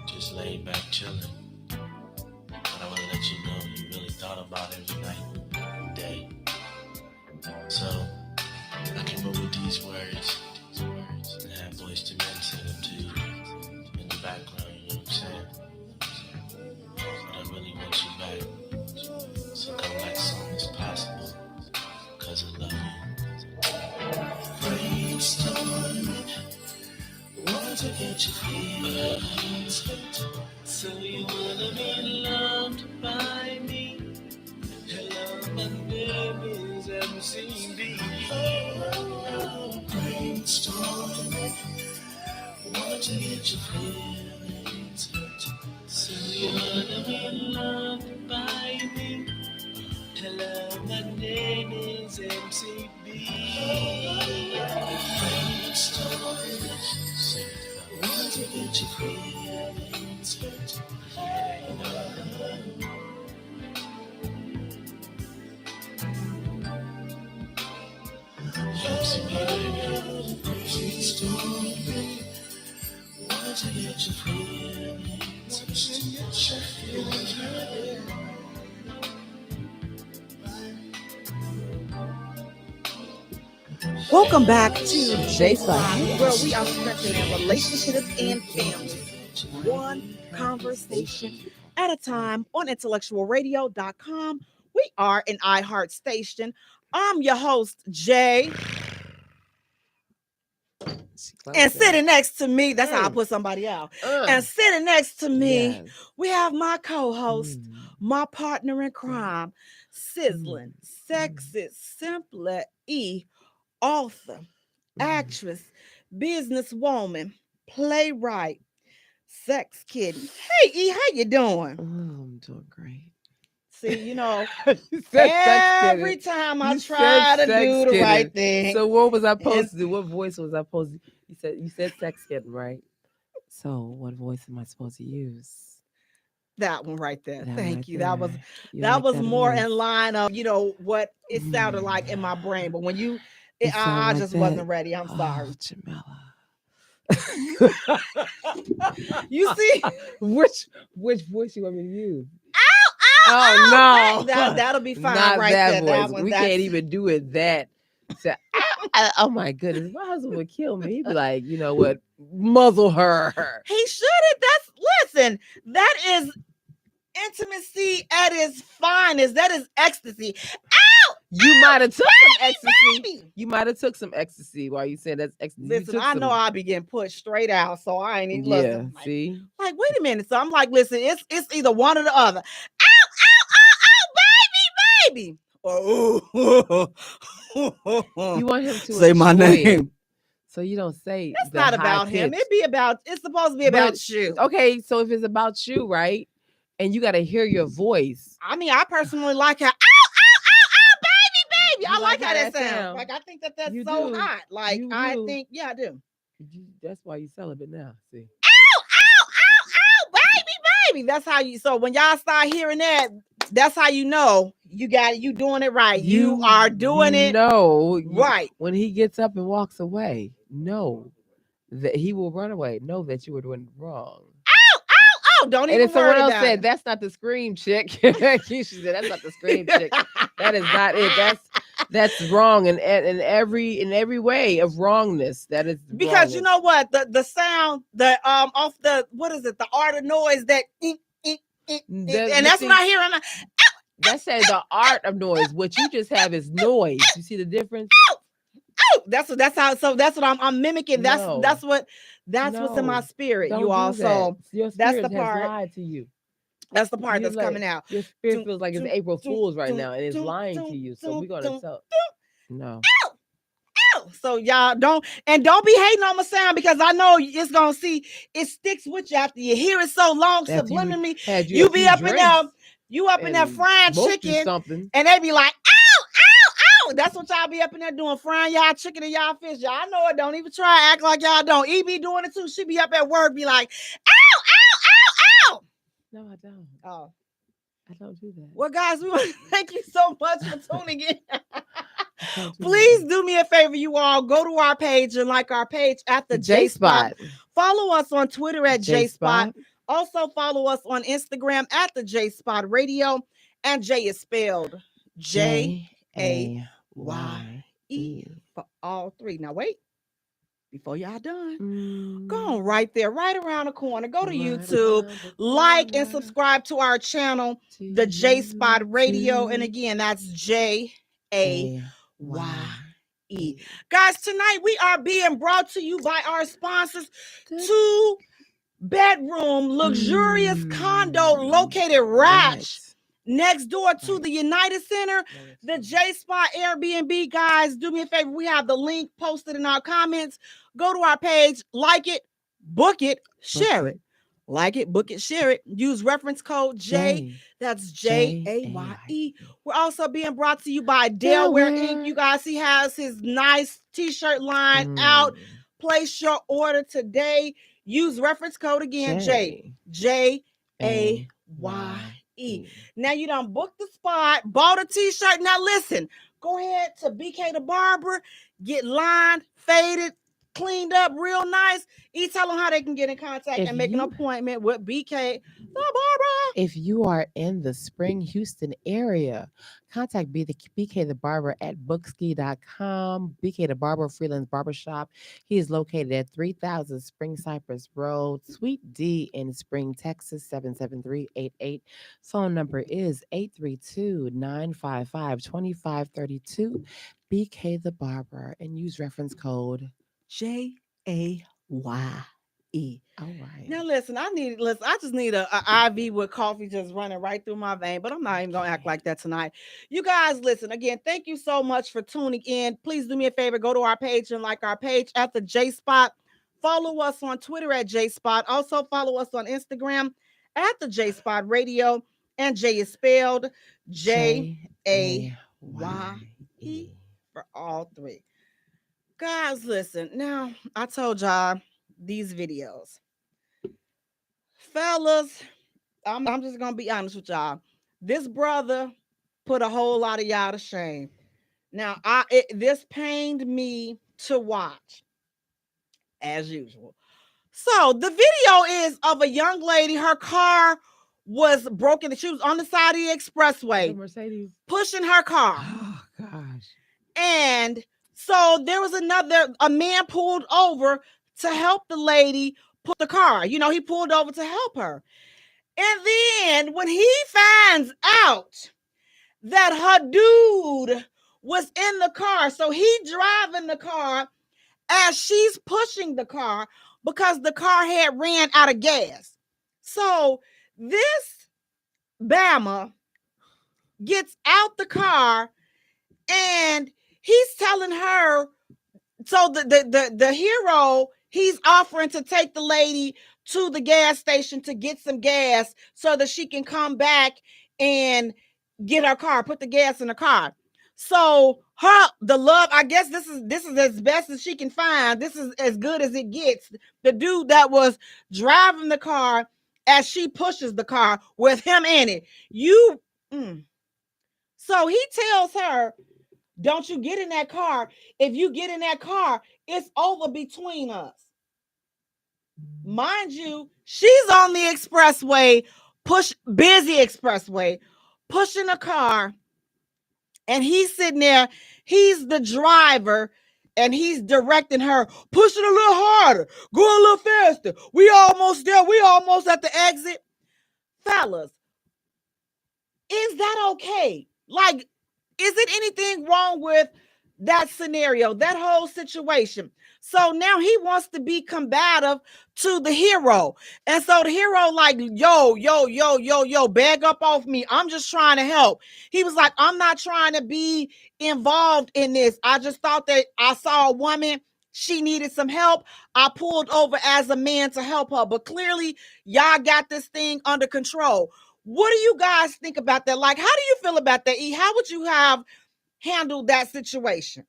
just laid back chilling. But I want to let you know you really thought about every night and day. So I came up with these words and have voice to men sing them to you in the background, you know what I'm saying? But I really want you back. So come back soon as possible, cause I love you. Brainstorming, want to get your feelings hurt. So you wanna be loved by me. Hello, my name is MCB. Brainstorming, want to get your feelings hurt. So you wanna be loved by me. Hello, my name is MCB. Brainstorming, want to get your feelings hurt. MCB, baby. Brainstorming, want to get your feelings hurt. Welcome back to Jaye, where we are strengthening relationships and families, one conversation at a time on IntellectualRadio.com. We are an iHeart station. I'm your host, Jay. And sitting next to me, that's how I put somebody out. And sitting next to me, we have my co-host, my partner in crime, sizzling, sexist, simpler E, author, actress, businesswoman, playwright, sex kitten. Hey E, how you doing? I'm doing great. See, You said every time I try to do the right thing. So what was I supposed to do? What voice was I supposed to? You said sex kitten, right? So what voice am I supposed to use? That one right there. Thank right you. there. That was more voice? in line of what it sounded like in my brain. But when I like just that? wasn't ready. I'm sorry. Jamila. You see? Which voice you want me to use? Oh no. That'll be fine. Not right that there. voice. That We can't even do it that. So, oh my goodness. My husband would kill me. He'd be like, you know what? Muzzle her. He shouldn't. Listen, that is intimacy at its finest. That is ecstasy. You might have took some ecstasy. Baby. You might have took some ecstasy while you said that's ecstasy. Listen, I know I'll be getting pushed straight out, so I ain't even listening. See? Like, wait a minute. So I'm like, listen, it's either one or the other. Baby. Oh. You want him to say my name. It. So you don't say it's not about him. It's supposed to be about you. Okay, so if it's about you, right? And you got to hear your voice. I mean, I personally like how baby. I like how that sounds. Like, I think that's you so do. hot. Like, I think, I do. That's why you celibate now. See. Baby. That's how you. So when y'all start hearing that, that's how you know you doing it right. You are doing it right. When he gets up and walks away, know that he will run away. Know that you were doing it wrong. Don't and even if someone else said that's not the scream chick, she said that's not the scream chick. That is not it. That's wrong in every way of wrongness. That is because wrongness. You know what, the sound off the what is it, the art of noise that and that's what I hear. That's the art of noise. What you just have is noise. You see the difference? That's what I'm mimicking. That's what's in my spirit. Don't you all so your that's the has part lied to you. That's the part that's coming out. Your spirit feels like it's April Fool's right now and it's lying to you. So we're gonna tell. No. So y'all don't be hating on my sound, because I know it's gonna it sticks with you after you hear it so long subliminally. You be up in there, in there frying chicken, and they be like, ow. That's what y'all be up in there doing, frying y'all chicken and y'all fish. Y'all know it. Don't even try act like y'all don't. E be doing it too. She be up at work, be like, ow. No, I don't. Oh, I don't do that. Well, guys, we want to thank you so much for tuning in. Please do me a favor, you all. Go to our page and like our page at the Jaye Spot. Follow us on Twitter at J JSpot. Spot. Also follow us on Instagram at the JSpot Radio. And Jay is spelled Jaye for all three. Now wait, before y'all done, go on right there, right around the corner. Go to YouTube, like and subscribe to our channel, the J Spot Radio. And again, that's JAYE. Guys, tonight we are being brought to you by our sponsors, 2-bedroom luxurious condo located right next door to the United Center, the J Spot Airbnb. Guys, do me a favor. We have the link posted in our comments. Go to our page, like it, book it, share it. Like it, book it, share it. Use reference code J. That's JAYE. We're also being brought to you by Delaware Inc. You guys, he has his nice t-shirt line out. Place your order today. Use reference code again, JAYE. Now you done booked the spot, bought a t-shirt. Now listen, go ahead to BK the Barber, get lined, faded, cleaned up real nice. Tell them how they can get in contact and make an appointment with BK the Barber. If you are in the Spring, Houston area, contact BK the Barber at bookski.com. BK the Barber Freelance Barbershop. He is located at 3000 Spring Cypress Road, Suite D in Spring, Texas, 77388. Phone number is 832-955-2532. BK the Barber, and use reference code JAYE. All right. Now listen, I just need a IV with coffee just running right through my vein, but I'm not even gonna act like that tonight. You guys, listen again. Thank you so much for tuning in. Please do me a favor, go to our page and like our page at the J Spot. Follow us on Twitter at J Spot. Also follow us on Instagram at the J Spot Radio. And Jay is spelled JAYE for all three. Guys, listen. Now I told y'all these videos. Fellas, I'm just gonna be honest with y'all. This brother put a whole lot of y'all to shame. Now, this pained me to watch, as usual. So the video is of a young lady. Her car was broken. She was on the side of the expressway, Mercedes pushing her car. Oh gosh! And so there was a man pulled over to help the lady put the car. You know, he pulled over to help her. And then when he finds out that her dude was in the car, so he driving the car as she's pushing the car because the car had ran out of gas. So this bama gets out the car and he's telling her, so the hero, he's offering to take the lady to the gas station to get some gas so that she can come back and get her car, put the gas in the car. So the love, I guess this is as best as she can find. This is as good as it gets. The dude that was driving the car as she pushes the car with him in it. So he tells her, don't you get in that car. If you get in that car, it's over between us. Mind you, she's on the expressway, busy expressway, pushing a car, and he's sitting there. He's the driver, and he's directing her, push it a little harder, go a little faster. We almost there. We almost at the exit. Fellas, is that okay? Like, is it anything wrong with that scenario, that whole situation? So now he wants to be combative to the hero. And so the hero like, yo, bag up off me. I'm just trying to help. He was like, I'm not trying to be involved in this. I just thought that I saw a woman. She needed some help. I pulled over as a man to help her. But clearly, y'all got this thing under control. What do you guys think about that? Like, how do you feel about that, E? How would you have handled that situation?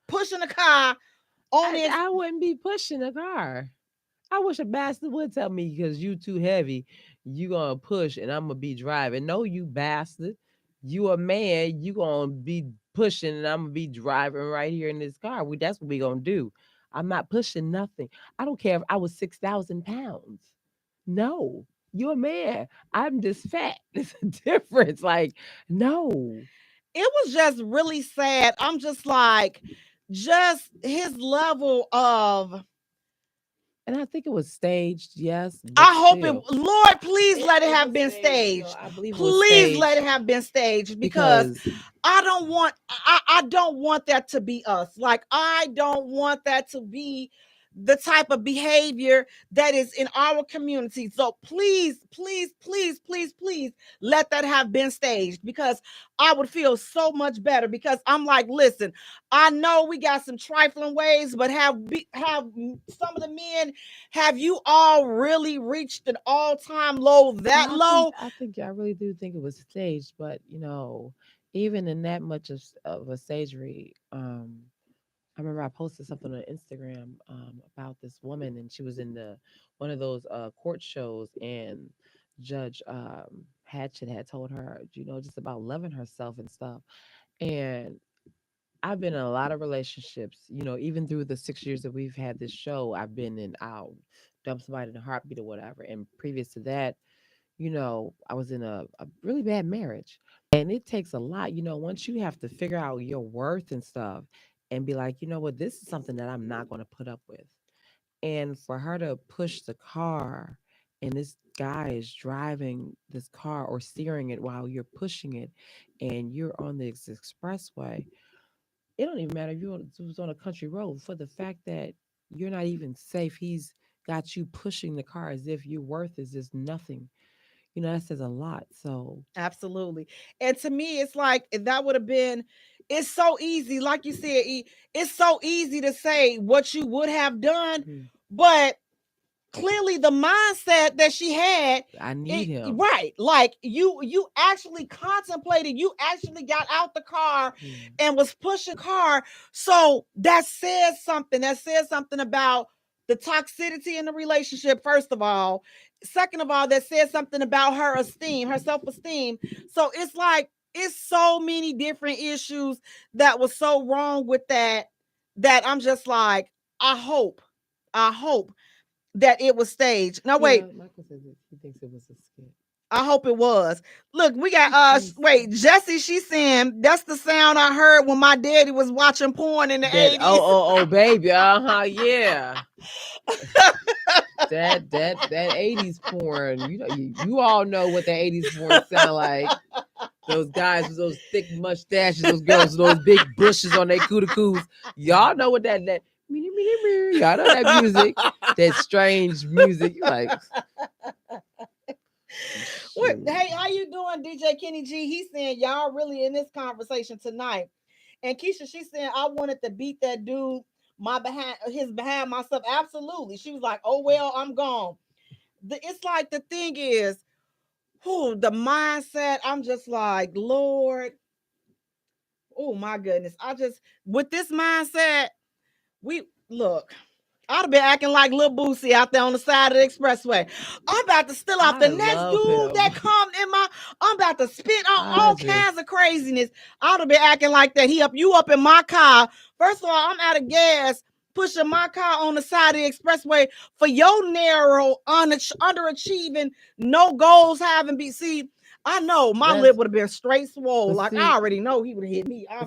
Pushing a car on it. I wouldn't be pushing a car. I wish a bastard would tell me, because you too heavy, you gonna push and I'm gonna be driving. No, you bastard. You a man, you gonna be pushing and I'm gonna be driving right here in this car. That's what we gonna do. I'm not pushing nothing. I don't care if I was 6,000 pounds. No, you're a man. I'm just fat. It's a difference. Like, no. It was just really sad. I'm just like, just his level of. And I think it was staged, yes. I hope it, Lord, please let it have been staged. I believe please let it have been staged because I don't want that to be us. Like, I don't want that to be the type of behavior that is in our community. So please, please, please, please, please let that have been staged, because I would feel so much better, because I'm like, listen, I know we got some trifling ways, but have some of the men, have you all really reached an all-time low low? I really do think it was staged, but even in that much of a stagery, I remember I posted something on Instagram about this woman, and she was in one of those court shows, and Judge Hatchett had told her, just about loving herself and stuff. And I've been in a lot of relationships, even through the 6 years that we've had this show. I'll dump somebody in a heartbeat or whatever. And previous to that, I was in a really bad marriage. And it takes a lot, once you have to figure out your worth and stuff and be like, you know what, this is something that I'm not going to put up with. And for her to push the car, and this guy is driving this car or steering it while you're pushing it, and you're on the expressway, it don't even matter if you was on a country road, for the fact that you're not even safe. He's got you pushing the car as if your worth is just nothing. That says a lot. So absolutely. And to me, it's like, that would have been, it's so easy. Like you said, it's so easy to say what you would have done, but clearly the mindset that she had, I need him. Right. Like you actually contemplated, you actually got out the car and was pushing car. So that says something. That says something about the toxicity in the relationship, first of all. Second of all, that says something about her esteem, her self-esteem. So it's like, it's so many different issues that was so wrong with that I'm just like, I hope that it was staged. Now, wait. Michael says he thinks it was a skit. I hope it was. Look, we got Jessie, she's saying that's the sound I heard when my daddy was watching porn in the 80s. Oh, baby. Yeah. that 80s porn. You all know what the 80s porn sound like. Those guys with those thick mustaches, those girls with those big bushes on their cooties. Y'all know what that y'all know that music, that strange music. You're like, what? Hey, how you doing, DJ Kenny G? He's saying y'all really in this conversation tonight. And Keisha, she's saying I wanted to beat that dude behind myself. Absolutely. She was like, oh well, I'm gone. It's like, the thing is, the mindset. I'm just like, Lord, oh my goodness. With this mindset, I'd have been acting like Lil Boosie out there on the side of the expressway. I'm about to steal off the next dude that come in I'm about to spit on all kinds of craziness. I'd have been acting like that. You up in my car. First of all, I'm out of gas, pushing my car on the side of the expressway for your narrow, underachieving, no goals having BC. I know my lip would have been straight swole. Like, I already know he would have hit me. I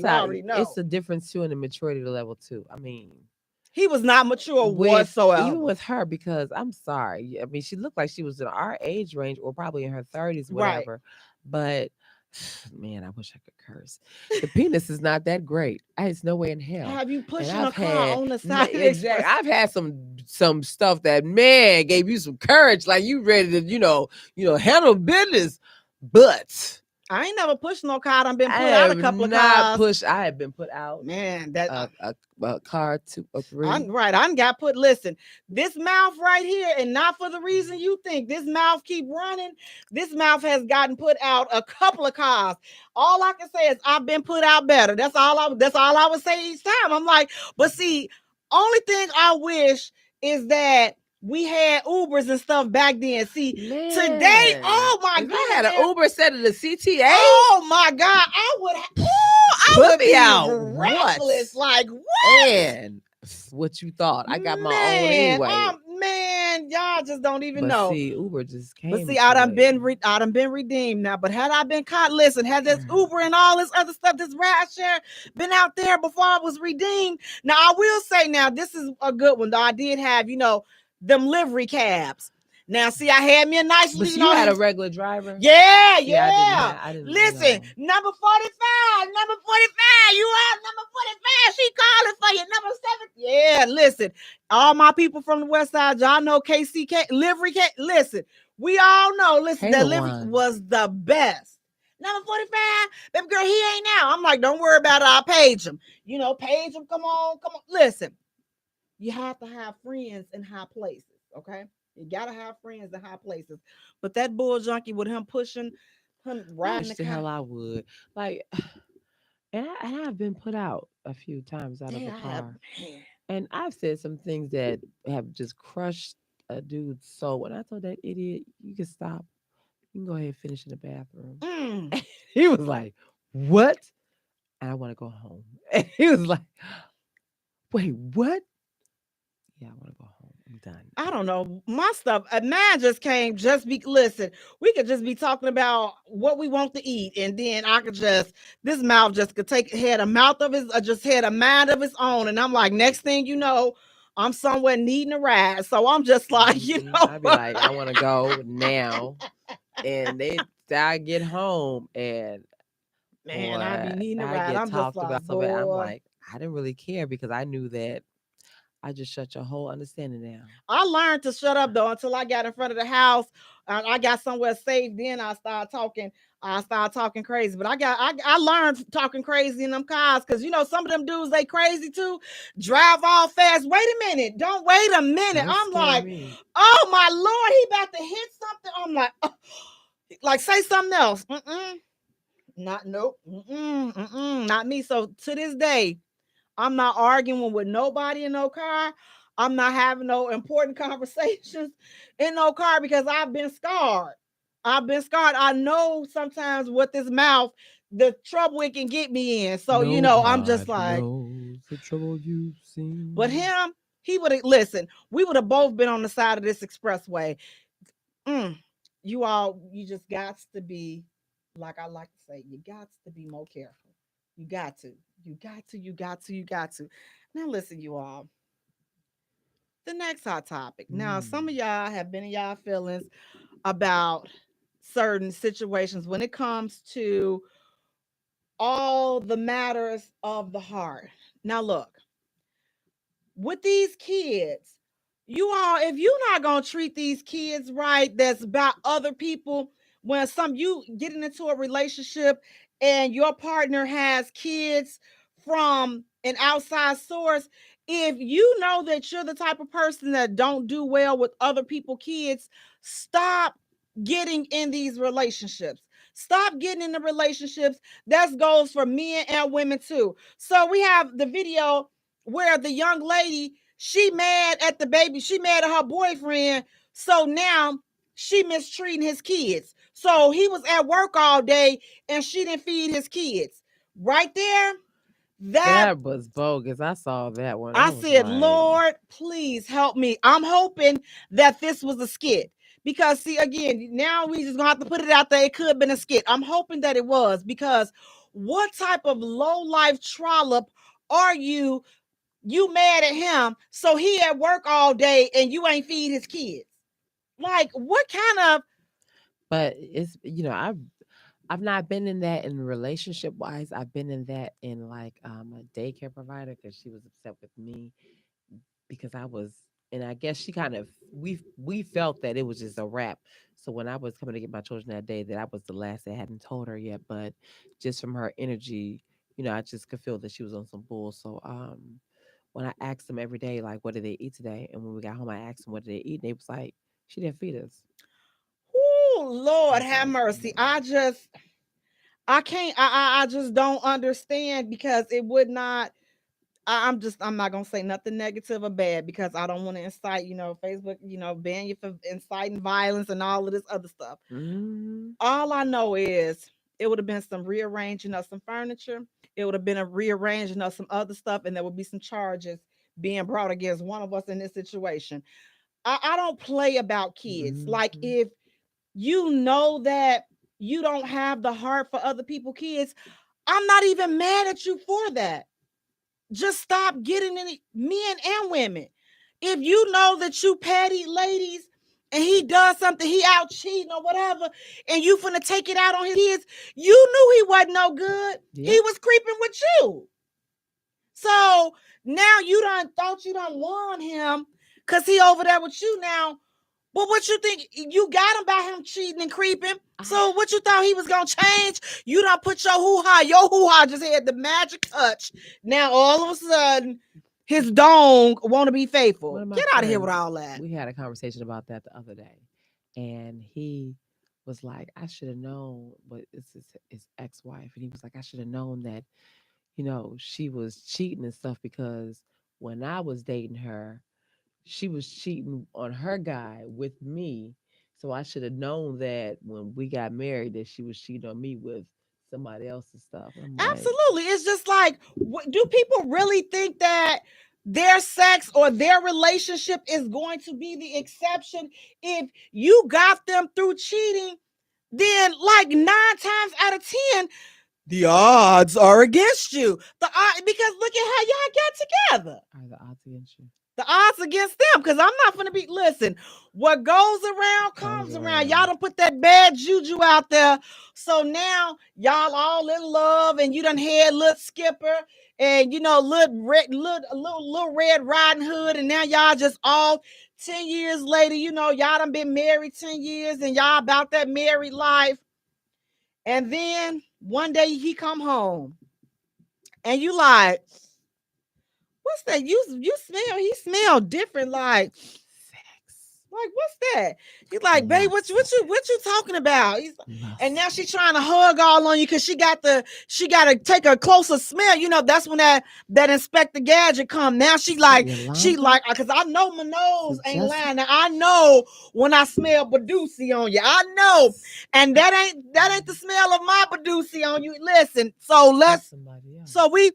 already know. It's a difference too in the maturity level too. I mean, he was not mature whatsoever. Even with her, because I'm sorry. I mean, she looked like she was in our age range or probably in her 30s, whatever. Right. But man, I wish I could curse. The penis is not that great. It's no way in hell. Have you pushing a car on the side? Exactly. I've had some stuff that, man, gave you some courage, like you ready to handle business. But I ain't never pushed no car. I've been put out a couple of cars. I have been put out. Man, that a car 2 or 3. I got put. Listen, this mouth right here, and not for the reason you think. This mouth keep running. This mouth has gotten put out a couple of cars. All I can say is I've been put out better. That's all I would say each time. I'm like, but see, only thing I wish is that we had Ubers and stuff back then. See, today, oh my God, I had an Uber instead of the CTA. Oh my God, I would be out reckless. Like, what? And what you thought. I got my own anyway. Man, y'all just don't even but know. See, Uber just came. But see, I done been redeemed now. But had I been caught, listen, had this Uber and all this other stuff, this ride share been out there before I was redeemed. Now I will say, now this is a good one though. I did have, them livery cabs. Now, see, I had me a nice. But you had a regular driver. Yeah. I didn't listen, know. number 45. You have number 45. She calling for you. Number 7. Yeah, listen, all my people from the West Side, y'all know KCK livery. Listen, we all know. Listen, that livery was the best. Number 45, baby girl, he ain't now. I'm like, don't worry about it. I'll page him. Page him. Come on. Listen, you have to have friends in high places, okay? You gotta have friends in high places. But that bull junkie with him pushing, him riding the hell I would. Like, and I've been put out a few times out of the car. And I've said some things that have just crushed a dude's soul. When I told that idiot, you can stop. You can go ahead and finish in the bathroom. He was like, what? And I want to go home. And he was like, wait, what? Yeah, I want to go home. I'm done. I don't know. My stuff, mine just came listen, we could just be talking about what we want to eat. And then I could this mouth just could had a mouth of his, just had a mind of its own. And I'm like, next thing you know, I'm somewhere needing a ride. So I'm just like, I'd be like, I want to go now. And I get home and man, I be needing a ride. I'm just like, I'm like, I didn't really care because I knew that I just shut your whole understanding down. I learned to shut up though until I got in front of the house. I got somewhere safe. Then I started talking crazy. But I learned talking crazy in them cars because some of them dudes, they crazy too. Drive all fast. Wait a minute. Don't wait a minute. I'm like, oh my Lord, he about to hit something. I'm like, like say something else. Nope. Not me. So to this day, I'm not arguing with nobody in no car. I'm not having no important conversations in no car because I've been scarred. I know sometimes with this mouth, the trouble it can get me in. So, I'm just like, the trouble you've seen. But him, he would have, listen, we would have both been on the side of this expressway. You just got to be, like I like to say, you got to be more careful. You got to. Now listen, you all. The next hot topic. Now, some of y'all have been in y'all feelings about certain situations when it comes to all the matters of the heart. Now, look, with these kids, you all, if you're not gonna treat these kids right, that's about other people. When you getting into a relationship and your partner has kids from an outside source, if you know that you're the type of person that don't do well with other people's kids, stop getting in these relationships. Stop getting in the relationships. That goes for men and women too. So we have the video where the young lady, she mad at the baby. She mad at her boyfriend. So now she mistreating his kids. So he was at work all day and she didn't feed his kids. Right there. That was bogus. I saw that one. I said, like, Lord, please help me. I'm hoping that this was a skit. Because, see, again, now we just going to have to put it out there. It could have been a skit. I'm hoping that it was. Because what type of low-life trollop are you? You mad at him, so he at work all day and you ain't feed his kids. Like, what kind of... But it's, I've not been in that in relationship wise. I've been in that in like a daycare provider because she was upset with me because I was, and I guess she kind of, we felt that it was just a wrap. So when I was coming to get my children that day, that I was the last that hadn't told her yet, but just from her energy, I just could feel that she was on some bull. So when I asked them every day, like, what did they eat today? And when we got home, I asked them, what did they eat? And they was like, she didn't feed us. Oh, Lord have mercy. I just don't understand because it would not. I'm not gonna say nothing negative or bad because I don't want to incite, Facebook, ban you for inciting violence and all of this other stuff. All I know is it would have been some rearranging of some furniture. It would have been a rearranging of some other stuff, and there would be some charges being brought against one of us in this situation. I don't play about kids. Like, if you know that you don't have the heart for other people's kids, I'm not even mad at you for that. Just stop getting in it, men and women. If you know that you petty ladies and he does something, he out cheating or whatever, and you finna take it out on his kids, you knew he wasn't no good. Yeah. He was creeping with you. So now you done thought you done won him because he over there with you now. But what you think? You got him by him cheating and creeping. So what you thought he was going to change? You done put your hoo-ha. Your hoo-ha just had the magic touch. Now all of a sudden, his dong want to be faithful. Get out of here with all that. We had a conversation about that the other day. And he was like, I should have known, but it's his ex-wife. And he was like, I should have known that, you know, she was cheating and stuff, because when I was dating her, she was cheating on her guy with me. So I should have known that when we got married that she was cheating on me with somebody else's stuff. Absolutely. It's just like, do people really think that their sex or their relationship is going to be the exception? If you got them through cheating, then like 9 times out of 10, the odds are against you. Because look at how y'all got together. Are the odds against you? The odds against them, because I'm not going to be, listen, what goes around comes around. Y'all done put that bad juju out there. So now y'all all in love, and you done had little Skipper and, you know, little Red Riding Hood. And now y'all just all 10 years later, you know, y'all done been married 10 years and y'all about that married life. And then one day he come home and you like, what's that? He smell different, like sex. Like, what's that? He's like, babe, what you talking about? And now she's trying to hug all on you because she got to take a closer smell. You know, that's when that Inspector Gadget come. Now she like, because I know my nose ain't lying. Now I know when I smell Badusi on you. I know. And that ain't the smell of my Badusi on you. Listen, so we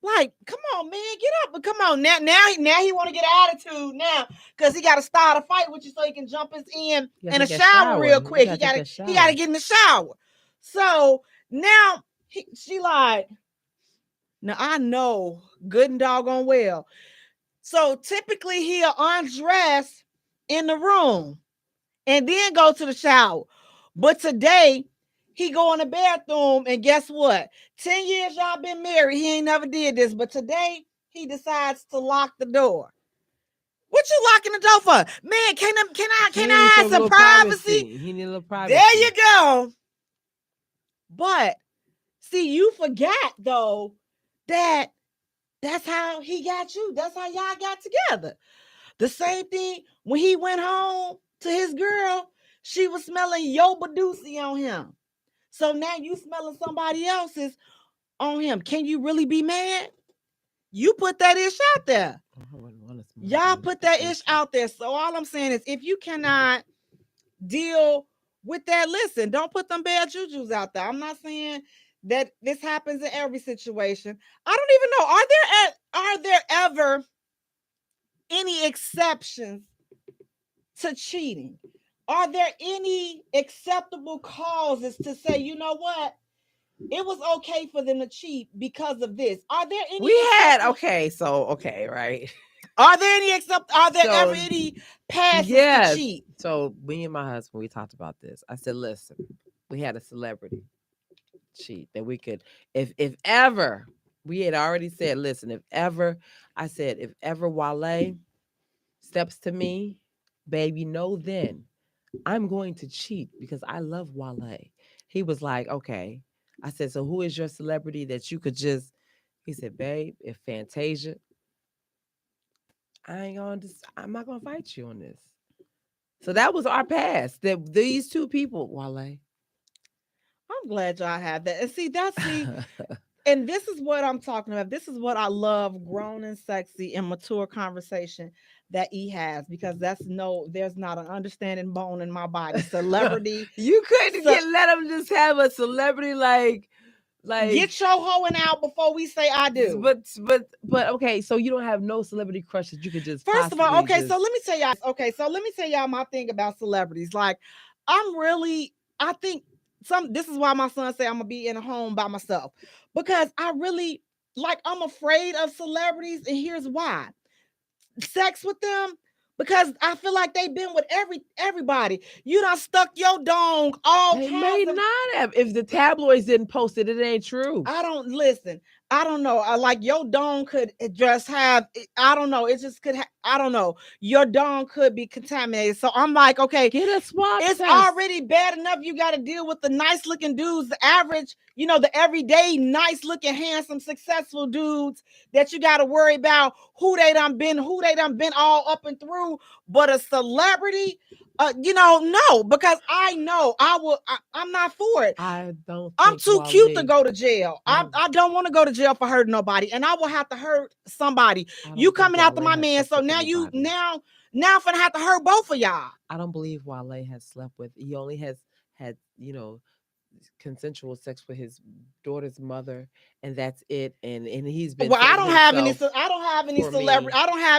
like, come on, man, get up. But come on, now he want to get attitude now because he got to start a fight with you so he can jump his in a shower real quick. He got to get in the shower. So now she like, now I know good and doggone well. So typically he'll undress in the room and then go to the shower. But today he go in the bathroom, and guess what? 10 years y'all been married, he ain't never did this, but today he decides to lock the door. What you locking the door for? Man, can I have some privacy? He need a little privacy. There you go. But see, you forgot though that that's how he got you. That's how y'all got together. The same thing when he went home to his girl, she was smelling yo Badusi on him. So now you smelling somebody else's on him. Can you really be mad? You put that ish out there. Y'all put that ish out there. So all I'm saying is, if you cannot deal with that, listen, don't put them bad jujus out there. I'm not saying that this happens in every situation. I don't even know. Are there ever any exceptions to cheating? Are there any acceptable causes to say, you know what? It was okay for them to cheat because of this. Are there any? Right. Are there ever any passes to cheat? So me and my husband, we talked about this. I said, listen, we had a celebrity cheat that we could, if ever, we had already said, listen, if ever Wale steps to me, baby, know then I'm going to cheat because I love Wale. He was like, okay. I said, so who is your celebrity that you could just, he said, babe, if Fantasia, I'm not going to fight you on this. So that was our past. That these two people, Wale. I'm glad y'all have that. And and this is what I'm talking about. This is what I love, grown and sexy and mature conversation that he has, because there's not an understanding bone in my body. Celebrity. You couldn't let him just have a celebrity like Like, get your hoeing out before we say I do. But okay, so you don't have no celebrity crushes. You could just First of all, okay, so let me tell y'all. Okay, so let me tell y'all my thing about celebrities. Like, I think this is why my son say I'm gonna be in a home by myself, because I really I'm afraid of celebrities, and here's why. Sex with them, because I feel like they've been with everybody. You done stuck your dong all They kinds may of. not have. If the tabloids didn't post it, it ain't true. I don't listen. I don't know. Your dong could just have. I don't know. It just could. I don't know. Your dong could be contaminated. So I'm like, okay, get a swab it's test. already bad enough. You got to deal with the nice looking dudes, the average, the everyday nice looking, handsome, successful dudes that you got to worry about who they done been all up and through. But a celebrity, no, because I know I'm not for it. I'm too cute to go to jail. I don't want to go to jail for hurting nobody, and I will have to hurt somebody. You coming after my man, so now I'm finna have to hurt both of y'all. I don't believe Wale has slept with. He only has had consensual sex with his daughter's mother, and that's it. And he's been. Well, I don't have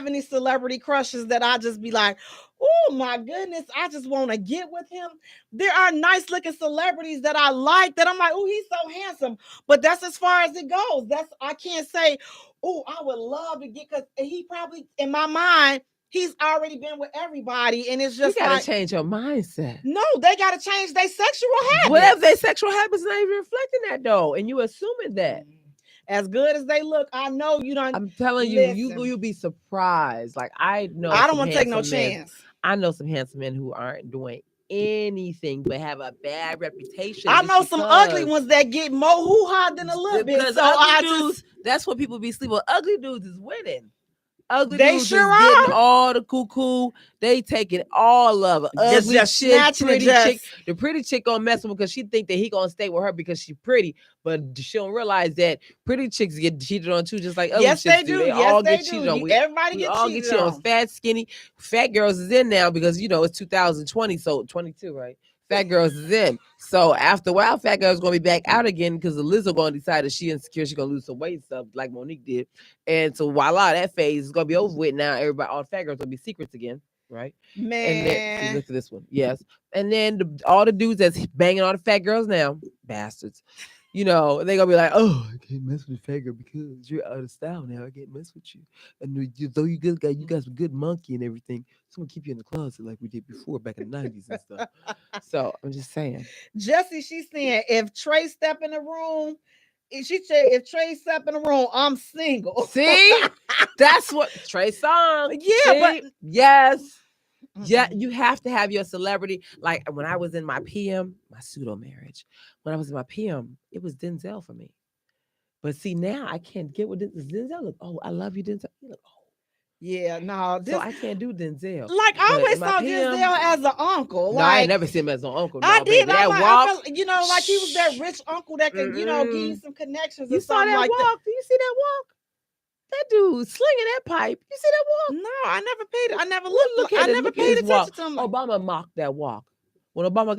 any celebrity crushes that I just be like, oh my goodness, I just want to get with him. There are nice looking celebrities that I like that I'm like, oh, he's so handsome, but that's as far as it goes. I can't say, oh, I would love to get, because he probably in my mind. He's already been with everybody, and it's just you gotta change your mindset. No, they gotta change their sexual habits. What if their sexual habits not even reflecting that though, and you assuming that? As good as they look, I know you don't. I'm telling you, you'll be surprised. Like, I know. I don't want to take no chance. I know some handsome men who aren't doing anything but have a bad reputation. I know some ugly ones that get more hoo-ha than a little bit. So that's what people be sleeping with. Ugly dudes is winning. Ugly they dudes sure is getting are. all the cuckoo. They taking all of it. Ugly chick, pretty chick. The pretty chick gonna mess with him because she think that he gonna stay with her because she's pretty, but she don't realize that pretty chicks get cheated on too, just like ugly chicks they do. They all get cheated on. Everybody gets all cheated get cheated on. Fat, skinny, fat girls is in now because it's 2020, so 22, right? Fat girls is in. So after a while, fat girls gonna be back out again because the Lizzo gonna decide that she insecure, she gonna lose some weight and stuff like Monique did. And so voila, that phase is gonna be over with now. Everybody, all the fat girls gonna be secrets again, right? Man, and then, look at this one, yes. And then all the dudes that's banging all the fat girls now, bastards. They gonna be like, oh, I can't mess with a fat girl because you're out of style now. I can't mess with you. And though you got some good monkey and everything, so I'm gonna keep you in the closet like we did before back in the 90s and stuff. So I'm just saying. Jesse, she's saying if Trey step in the room, if Trey step in the room, I'm single. See, that's what Trey song. Yeah, but yes. Yeah, you have to have your celebrity. Like when I was in my PM, my pseudo marriage, when I was in my PM, it was Denzel for me. But see, now I can't get with Denzel. Look, oh, I love you, Denzel. You look, oh. Yeah, no. So I can't do Denzel. Like I always saw Denzel as an uncle. No, I ain't never seen him as an uncle. No, I did. Baby, that walk, like he was that rich uncle that could, give you some connections. You saw that like walk? That. Do you see that walk? That dude slinging that pipe. You see that walk? No, I never paid it. I never looked. I never paid attention to him. Obama mocked that walk. When Obama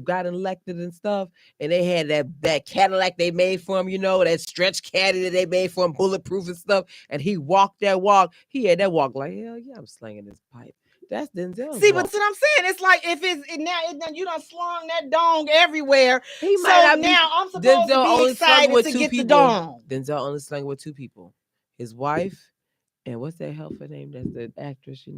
got elected and stuff, and they had that Cadillac they made for him, that stretch caddy that they made for him, bulletproof and stuff, and he walked that walk. He had that walk like, hell yeah, I'm slinging this pipe. That's Denzel. See, but that's what I'm saying. It's like if now you done slung that dong everywhere. He might now I'm supposed to be excited to get the dong. Denzel only slung with two people. His wife, and what's that helper name? That's the actress,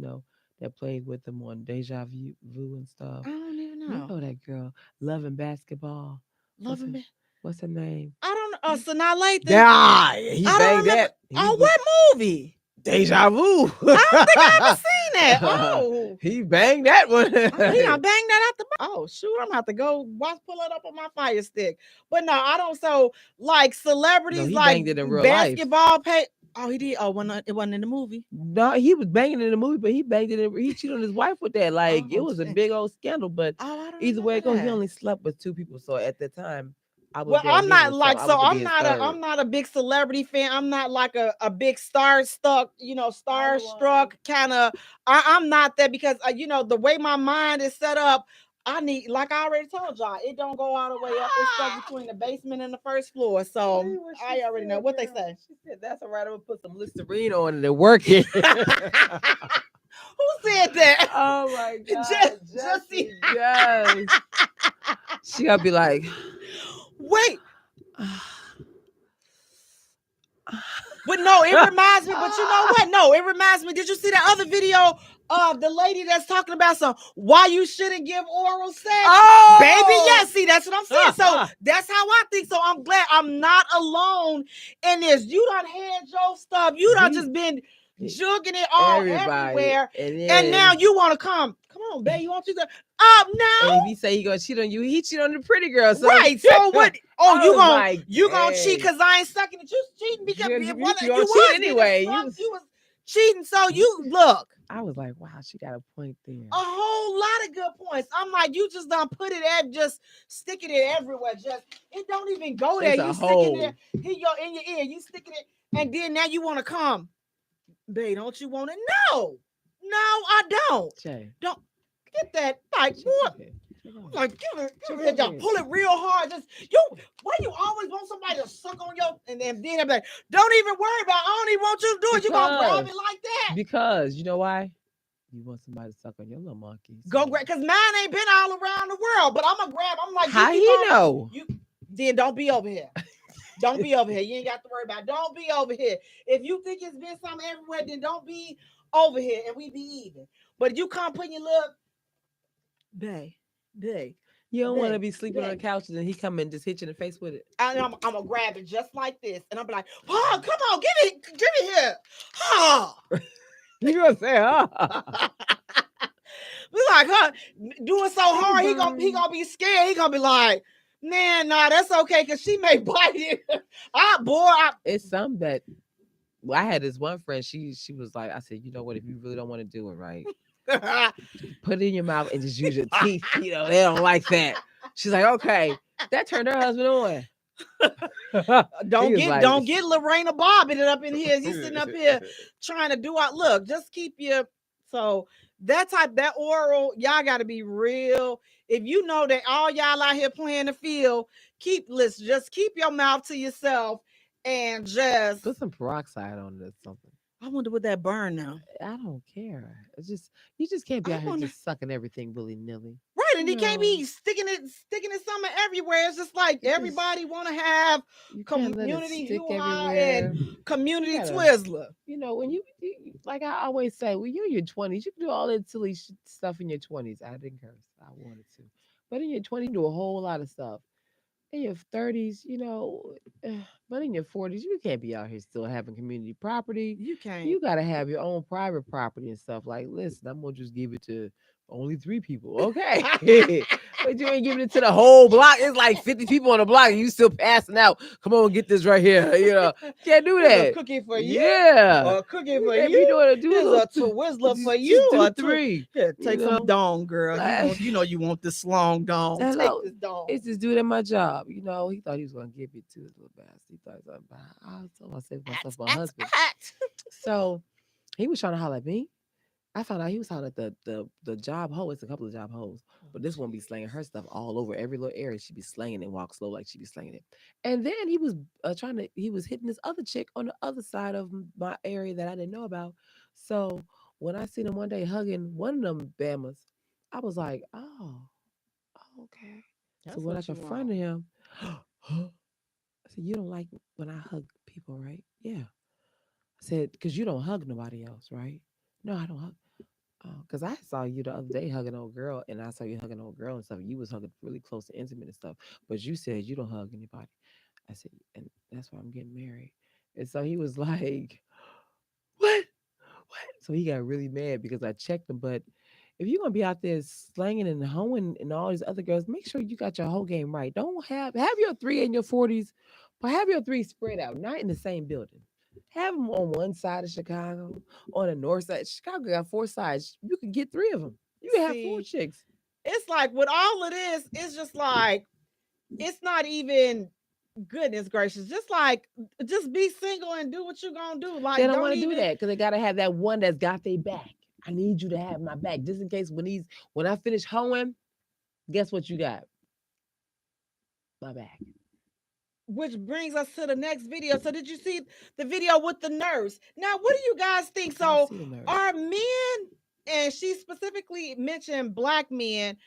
that played with him on Deja Vu and stuff. I don't even know. You know that girl, Loving Basketball. What's her name? I don't know. Sanaa Lathan. Yeah, he banged that. What movie? Deja Vu. I don't think I ever seen that. Oh, he banged that one. He done banged that out the. Oh shoot, I'm gonna have to go pull it up on my Fire Stick. But no, I don't. So like celebrities, like it in real basketball pay. Oh, he did. Oh, it wasn't in the movie. No, he was banging in the movie, but he banged it. He cheated on his wife with that. Like it was a big old scandal. But either way it goes, he only slept with two people. So at the time, I'm not like I'm not a big celebrity fan. I'm not like a big starstruck kind of. I'm not that because the way my mind is set up. I need, like I already told y'all, it don't go all the way up. It's stuck between the basement and the first floor. So I already know what they say. She said, "That's all right. I'm gonna put some Listerine on it and work it." Who said that? Oh my God, Jussie. Yes. She gotta be like, wait. But no, it reminds me. But you know what? No, it reminds me. Did you see that other video of the lady that's talking about why you shouldn't give oral sex? oh, Baby, yes. See, that's what I'm saying. So that's how I think. So I'm glad I'm not alone in this. You done had your stuff. You done just been jugging it all everywhere. And now you want to come. Come on, babe. You want to go up now? And if he say he gonna cheat on you, he cheat on the pretty girl. So. Right. So what? Oh, Oh, you gonna cheat because I ain't sucking it. You cheating because you was cheat anyway. You was cheating. So you look. I was like, wow, she got a point there. A whole lot of good points. I'm like, you just don't put it at, just sticking it everywhere. Just it don't even go there. You sticking it in your ear. You sticking it, and then now you want to come, babe. Don't you want it? No, I don't. Jay. Don't get that. Like what? Like give it, just pull it real hard. Just why you always want somebody to suck on your and then I'm like, don't even worry about it. I don't even want you to do it. You gonna grab it like that. Because you know why? You want somebody to suck on your little monkey. So. Go grab, because mine ain't been all around the world, but I'm gonna grab. I'm like, how he know? Then don't be over here. Don't be over here. You ain't got to worry about it. Don't be over here. If you think it's been something everywhere, then don't be over here and we be even. But if you come put your little babe. You don't want to be sleeping on the couch and then he come and just hit you in the face with it. I'm gonna grab it just like this, and I'm like, "Oh, come on, give it here." Oh. You gonna say, we like, doing so hard. He gonna be scared. He gonna be like, "Man, nah, that's okay, cause she may bite it." It's something that. Well, I had this one friend. She was like, I said, you know what? If you really don't want to do it right. Put it in your mouth and just use your teeth. You know, they don't like that. She's like, okay. That turned her husband on. Don't get Lorena bobbing it up in here. He's sitting up here trying to do look, just keep your that oral, y'all gotta be real. If you know that all y'all out here playing the field, just keep your mouth to yourself and just put some peroxide on it or something. I wonder what that burn now. I don't care. It's just you just can't be out here just sucking everything willy-nilly. Right, and he can't be sticking it somewhere everywhere. It's just like everybody want to have community hoo-ha and community Twizzler. You know, when you like I always say, when you're in your 20s, you can do all that silly stuff in your 20s. I didn't curse. I wanted to. But in your 20s, you do a whole lot of stuff. In your 30s, you know, but in your 40s, you can't be out here still having community property. You can't. You got to have your own private property and stuff. Like, listen, I'm going to just give it to only 3 people. Okay. But you ain't giving it to the whole block. It's like 50 people on the block and you still passing out. Come on, get this right here. You know, can't do that. A cookie for you. Yeah. Or a cookie for you. Do a Twizzler for you. Or 3. Yeah, take some dong, girl. You know you want this long dong. Take this dong. It's this dude at my job. You know, he thought he was going to give it to his little bastard. He thought he was going to I told myself my husband. So he was trying to holler at me. I found out he was hollering at the job hoe. It's a couple of job hoes. But this one be slanging her stuff all over every little area. She be slanging it, walk slow like she be slanging it. And then he was he was hitting this other chick on the other side of my area that I didn't know about. So when I seen him one day hugging one of them bamas, I was like, oh, okay. So when I confronted him, I said, you don't like when I hug people, right? Yeah. I said, because you don't hug nobody else, right? No, I don't hug. Because I saw you the other day hugging an old girl, and I saw you hugging an old girl and stuff. You was hugging really close and intimate and stuff. But you said you don't hug anybody. I said, and that's why I'm getting married. And so he was like, what? So he got really mad because I checked him. But if you're going to be out there slanging and hoeing and all these other girls, make sure you got your whole game right. Don't have your 3 in your 40s, but have your 3 spread out, not in the same building. Have them on one side of Chicago, on the north side. Chicago got 4 sides. You can get 3 of them. You can have 4 chicks. It's like with all of this, it's just like, it's not even goodness gracious. Just be single and do what you're going to do. Like, they don't want to do that because they got to have that one that's got their back. I need you to have my back just in case when I finish hoeing, Guess what you got? My back. Which brings us to the next video. So did you see the video with the nurse? Now, what do you guys think? So are men, and she specifically mentioned black men,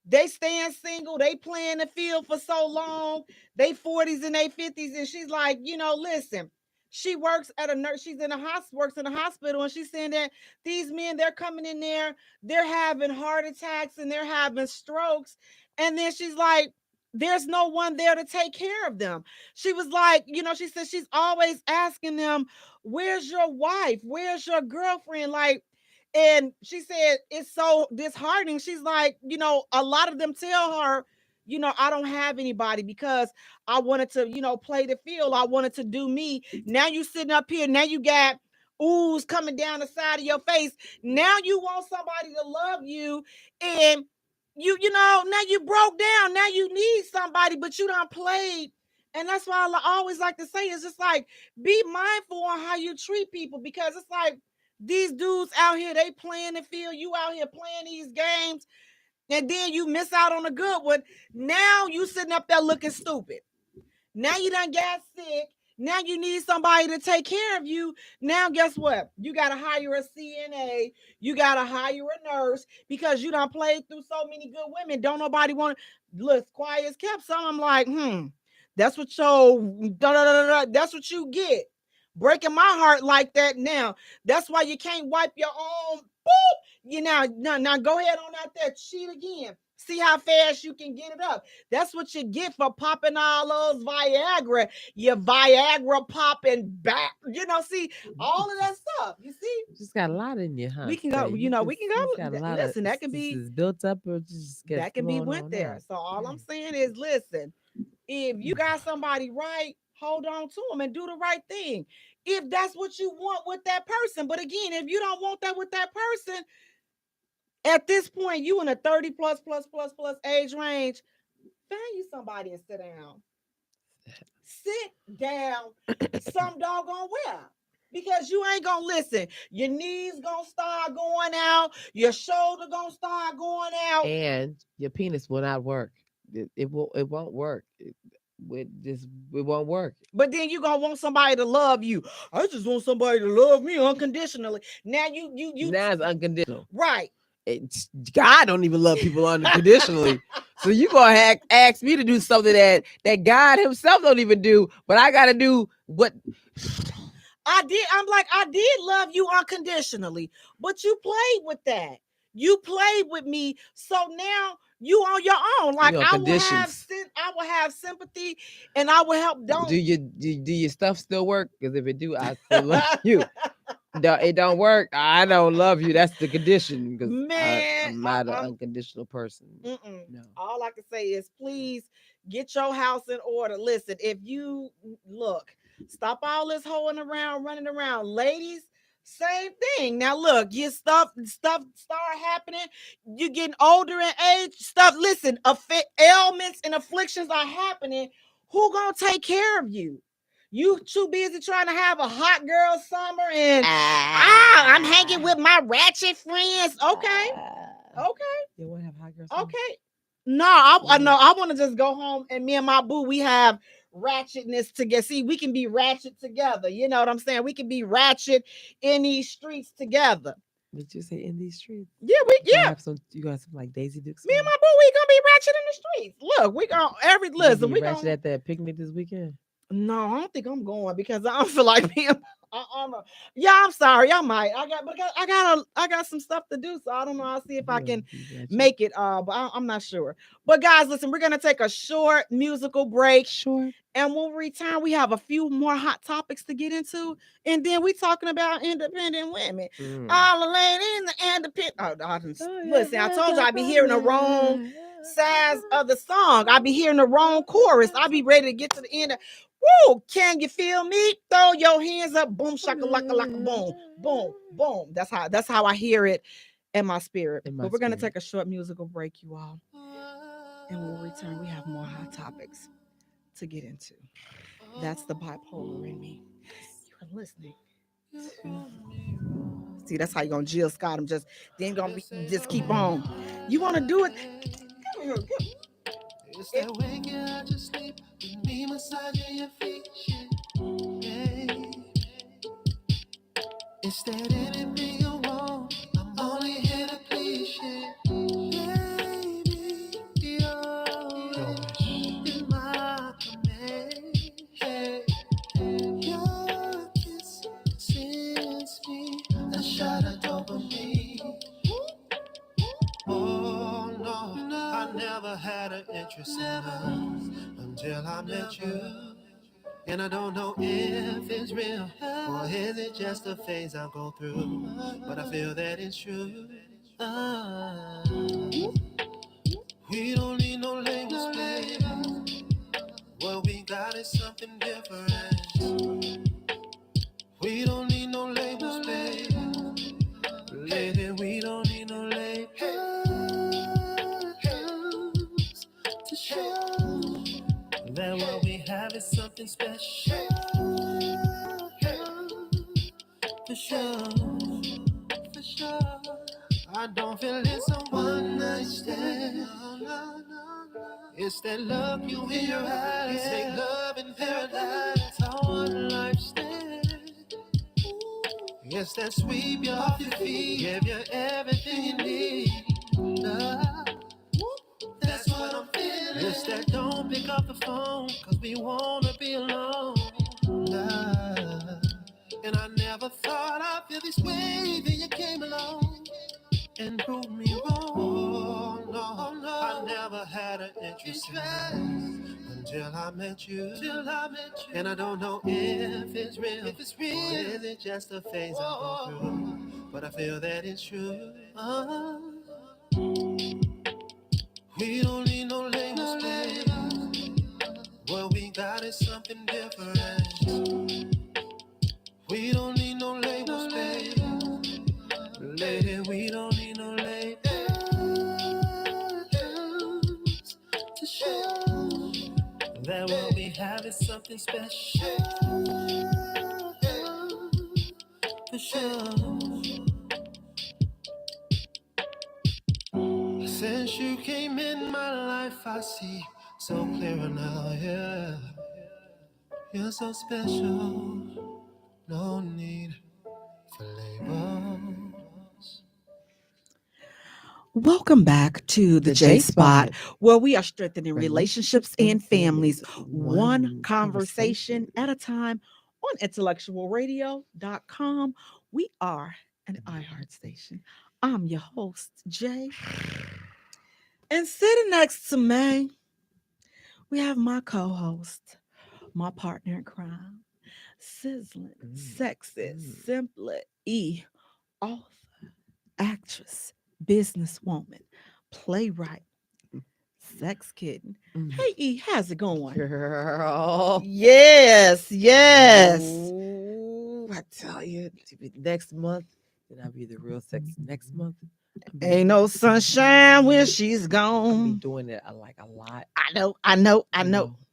they staying single, they playing the field for so long, they 40s and they 50s, and she's like, listen, she works at a nurse, she's in a hospital, works in a hospital, and she's saying that these men, they're coming in there, they're having heart attacks and they're having strokes, and then she's like, there's no one there to take care of them. She was like, she said she's always asking them, where's your wife, where's your girlfriend, like, and she said it's so disheartening. She's like, a lot of them tell her, I don't have anybody because I wanted to, play the field. I wanted to do me. Now you sitting up here. Now you got ooze coming down the side of your face. Now you want somebody to love you. And now you broke down. Now you need somebody, but you done played. And that's why I always like to say, it's just like, be mindful on how you treat people, because it's like, these dudes out here, they playing the field. You out here playing these games, and then you miss out on a good one. Now you sitting up there looking stupid. Now you done got sick. Now you need somebody to take care of you. Now guess what? You got to hire a CNA. You got to hire a nurse because you done played through so many good women. Don't nobody want to look quiet as kept. So I'm like, that's what that's what you get. Breaking my heart like that now. That's why you can't wipe your own boop. Now go ahead on out there, cheat again. See how fast you can get it up. That's what you get for popping all those Viagra. Your Viagra popping back. See, all of that stuff. You see? Just got a lot in you, huh? We can go, we can go. Listen, that can be built up or just get that can be went there. So all I'm saying is, listen, if you got somebody right, hold on to them and do the right thing. If that's what you want with that person. But again, if you don't want that with that person, at this point, you in a 30 plus age range, find you somebody and sit down. Sit down some doggone well. Because you ain't gonna listen. Your knees gonna start going out. Your shoulder gonna start going out. And your penis will not work. It won't work. It won't work. But then you gonna want somebody to love you. I just want somebody to love me unconditionally. Now you now it's unconditional. Right. God don't even love people unconditionally. So you gonna ask me to do something that God himself don't even do, but I gotta do what I did. I'm like, I did love you unconditionally, but you played with that. You played with me. So now you on your own. Like I will have sympathy and I will help. Do your stuff still work? Because if it do, I still love you. It don't work. I don't love you. That's the condition. Because I'm not an unconditional person. No. All I can say is, please get your house in order. Listen, if you look, stop all this hoeing around, running around, ladies. Same thing. Now look, your stuff start happening. You getting older in age. Stuff. Listen, ailments and afflictions are happening. Who gonna take care of you? You too busy trying to have a hot girl summer and I'm hanging with my ratchet friends. Okay. You want to have hot girl summer? Okay. No, I want to just go home and me and my boo, we have ratchetness together. See, we can be ratchet together. You know what I'm saying? We can be ratchet in these streets together. Did you say in these streets? Yeah, you got some like Daisy Dukes. Me and my boo, we gonna be ratchet in the streets. Look, we gonna we ratchet at that picnic this weekend. No, I don't think I'm going because I don't feel like being. I'm sorry. I might. I got some stuff to do, so I don't know. I'll see if I can make it. But I'm not sure. But guys, listen, we're gonna take a short musical break. Sure. And when we return, we have a few more hot topics to get into, and then we talking about independent women. All the ladies independent. Listen, I told you I'd be hearing the wrong size of the song. I'd be hearing the wrong chorus. I'd be ready to get to the end. Woo! Can you feel me? Throw your hands up. Boom, shakalaka, laka, boom, boom, boom. That's how I hear it in my spirit. But we're gonna take a short musical break, you all, and when we return, we have more hot topics to get into. That's the bipolar in me. You're listening to. See, that's how you're gonna Jill Scott him. Just keep on. You want to do it? here. It's that waking out your sleep with me massaging your feet. Yeah. It's that anything you want, I'm only here to please you. Baby, you're in my command. Hey. Your kiss sends me a shot of dopamine. Oh no, I never had an interest in love until I met you. And I don't know if it's real or is it just a phase I go through, but I feel that it's true. We don't need no labels, baby. What we got is something different. We don't need no labels, baby. Lady, we don't need no labels to show that what we have is something special. For sure, for sure. I don't feel it's a one night stand. It's that look you in your eyes. Make love in paradise. Our one life stand. It's that sweep you off your feet. Give you everything you need. That's what I'm feeling. It's that don't pick up the phone, cause we wanna be alone. And I never thought I'd feel this way. Then you came along and proved me wrong. Oh no, I never had an interest in love until I met you. And I don't know if it's real, or is it just a phase I go through, but I feel that it's true. We don't need no labels, baby. What we got is something different. We don't need no labels, baby. Lady, we don't need no labels to show that what we have is something special. For sure. Since you came in my life, I see so clear now, yeah. You're so special, no need for labels. Welcome back to the J Spot, where we are strengthening relationships and families, one conversation at a time on IntellectualRadio.com. We are an iHeart station. I'm your host, Jay. And sitting next to me, we have my co-host, my partner in crime, sizzling, sexy, simply author, actress, businesswoman, playwright, sex kitten. Hey, E, how's it going? Girl. Yes. Ooh, I tell you, next month, then I'll be the real sex. Next month, ain't no sunshine when she's I'll be gone. doing it like a lot. I know.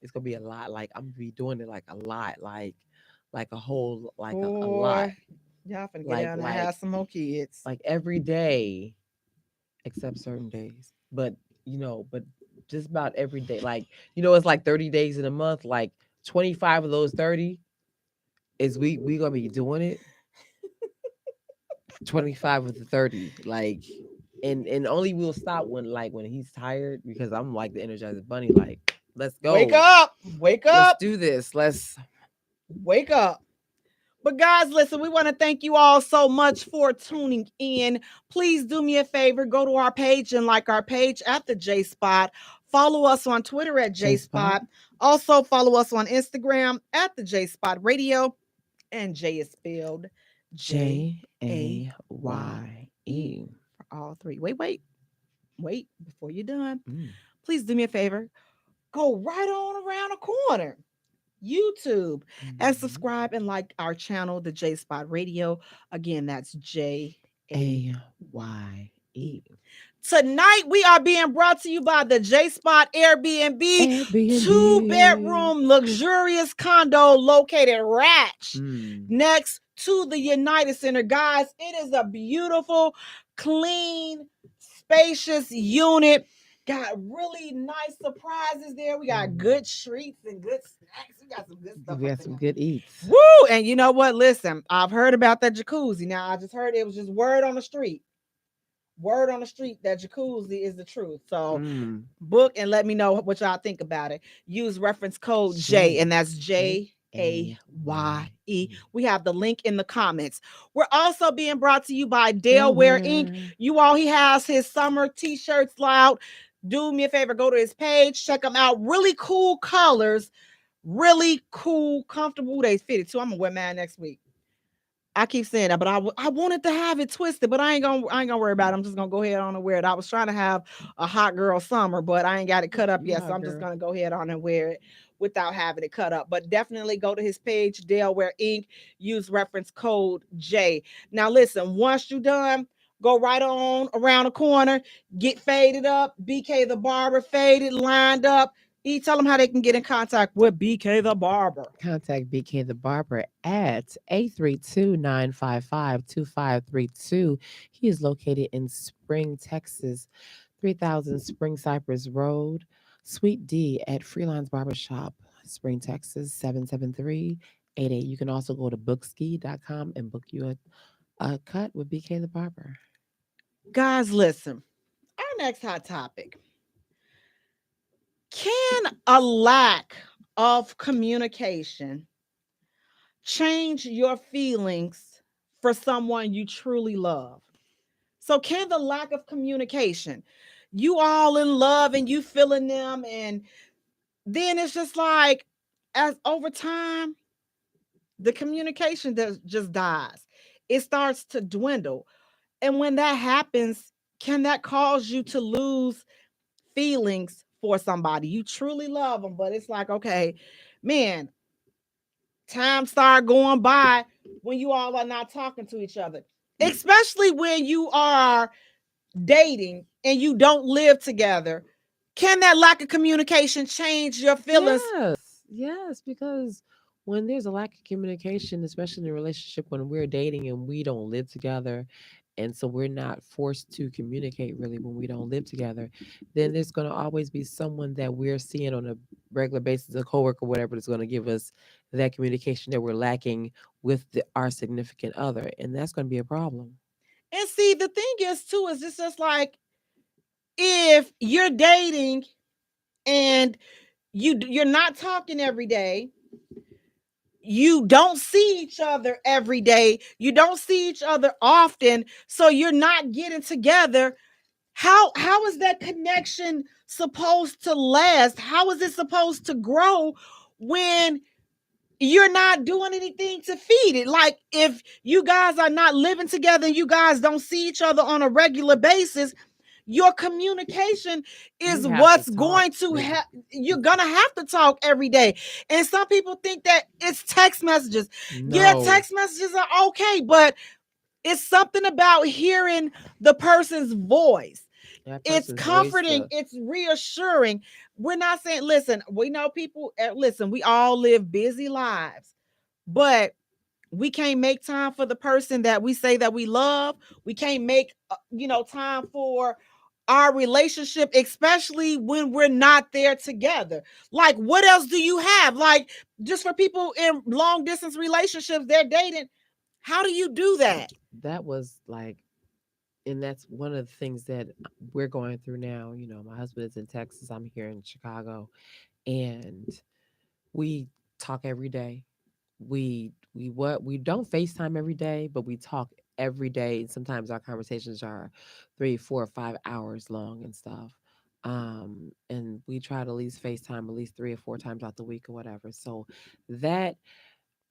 It's gonna be a lot. Like I'm gonna be doing it like a lot, like a whole, like a lot. Boy, y'all finna get down and have some more kids. Like every day, except certain days. But just about every day. Like, it's like 30 days in a month. Like 25 of those 30 is we gonna be doing it. 25 of the 30. Like, and only we'll stop when he's tired, because I'm like the Energizer Bunny. Like, let's go. Wake up. Let's do this. Let's wake up. But guys, listen, we want to thank you all so much for tuning in. Please do me a favor. Go to our page and like our page at the J Spot. Follow us on Twitter at J Spot. Also follow us on Instagram at the J Spot Radio. And Jay is spelled Jaye. For all three. Wait. Before you're done, please do me a favor. Go right on around the corner. YouTube and subscribe and like our channel, the J Spot Radio. Again, that's Jaye. Tonight we are being brought to you by the J Spot Airbnb. 2-bedroom luxurious condo located next to the United Center. Guys, it is a beautiful, clean, spacious unit. got really nice surprises there. We got good treats and good snacks. We got some good stuff We up got there. some good eats. Woo! And you know what? Listen, I've heard about that jacuzzi. Now I just heard it was just word on the street. Word on the street that jacuzzi is the truth. So book and let me know what y'all think about it. Use reference code J, and that's JAYE. We have the link in the comments. We're also being brought to you by Delaware Inc. You all, he has his summer t-shirts out. Do me a favor, go to his page, check them out. Really cool colors, really cool, comfortable. They fit it too. I'm gonna wear mine next week. I keep saying that, but I wanted to have it twisted, but I ain't gonna worry about it. I'm just gonna go ahead on and wear it. I was trying to have a hot girl summer, but I ain't got it cut up yet, so I'm just gonna go ahead on and wear it without having it cut up. But definitely go to his page, Delaware Inc. Use reference code J. Now listen, once you done, go right on around the corner, get faded up. BK the barber, faded, lined up. Tell them how they can get in contact with BK the barber. Contact BK the barber at 832-955-2532. He is located in Spring, Texas, 3000 Spring Cypress Road, Suite D at Freelance Barbershop, Spring, Texas, 77388. You can also go to bookski.com and book you a cut with BK the barber. Guys, listen. Our next hot topic. Can a lack of communication change your feelings for someone you truly love? So can the lack of communication, you all in love and you feeling them, and then it's just like, as over time, the communication just dies. It starts to dwindle. And when that happens, can that cause you to lose feelings for somebody you truly love them? But it's like, okay, man, time start going by when you all are not talking to each other, especially when you are dating and you don't live together. Can that lack of communication change your feelings? Yes, because when there's a lack of communication, especially in a relationship when we're dating and we don't live together, and so we're not forced to communicate really when we don't live together, then there's going to always be someone that we're seeing on a regular basis, a coworker, whatever, that's going to give us that communication that we're lacking with our significant other, and that's going to be a problem. And see, the thing is too, is it's just like, if you're dating and you're not talking every day, you don't see each other every day, you don't see each other often, so you're not getting together. How is that connection supposed to last? How is it supposed to grow when you're not doing anything to feed it? Like, if you guys are not living together and you guys don't see each other on a regular basis, your communication is what's going to you're gonna have to talk every day. And some people think that it's text messages. Yeah, text messages are okay, but it's something about hearing the person's voice. It's comforting, it's reassuring. We're not saying, listen, we know people, listen, we all live busy lives, but we can't make time for the person that we say that we love. We can't make time for our relationship, especially when we're not there together. Like, what else do you have? Like, just for people in long distance relationships, they're dating. How do you do that? That was like, and that's one of the things that we're going through now. You know, my husband is in Texas, I'm here in Chicago, and we talk every day. We don't FaceTime every day, but we talk every day. And sometimes our conversations are 3, 4, 5 hours long and stuff. And we try to at least FaceTime at least 3 or 4 times out the week or whatever. So that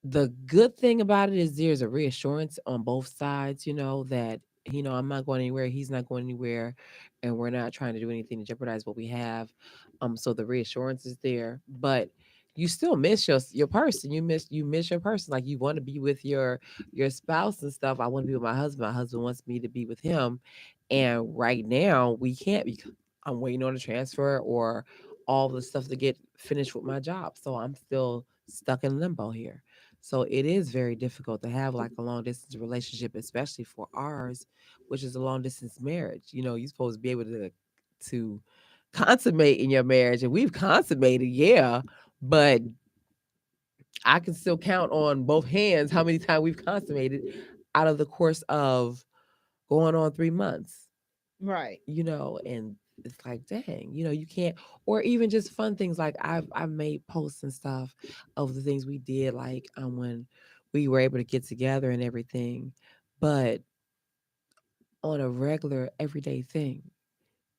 the good thing about it is there's a reassurance on both sides, that I'm not going anywhere, he's not going anywhere, and we're not trying to do anything to jeopardize what we have. So the reassurance is there, but you still miss your person. You miss your person. Like, you want to be with your spouse and stuff. I want to be with my husband. My husband wants me to be with him. And right now we can't, because I'm waiting on a transfer or all the stuff to get finished with my job. So I'm still stuck in limbo here. So it is very difficult to have like a long distance relationship, especially for ours, which is a long distance marriage. You're supposed to be able to consummate in your marriage, and we've consummated, yeah, but I can still count on both hands how many times we've consummated out of the course of going on 3 months. Right. And it's like, dang, you can't, or even just fun things like I've made posts and stuff of the things we did, like when we were able to get together and everything, but on a regular everyday thing,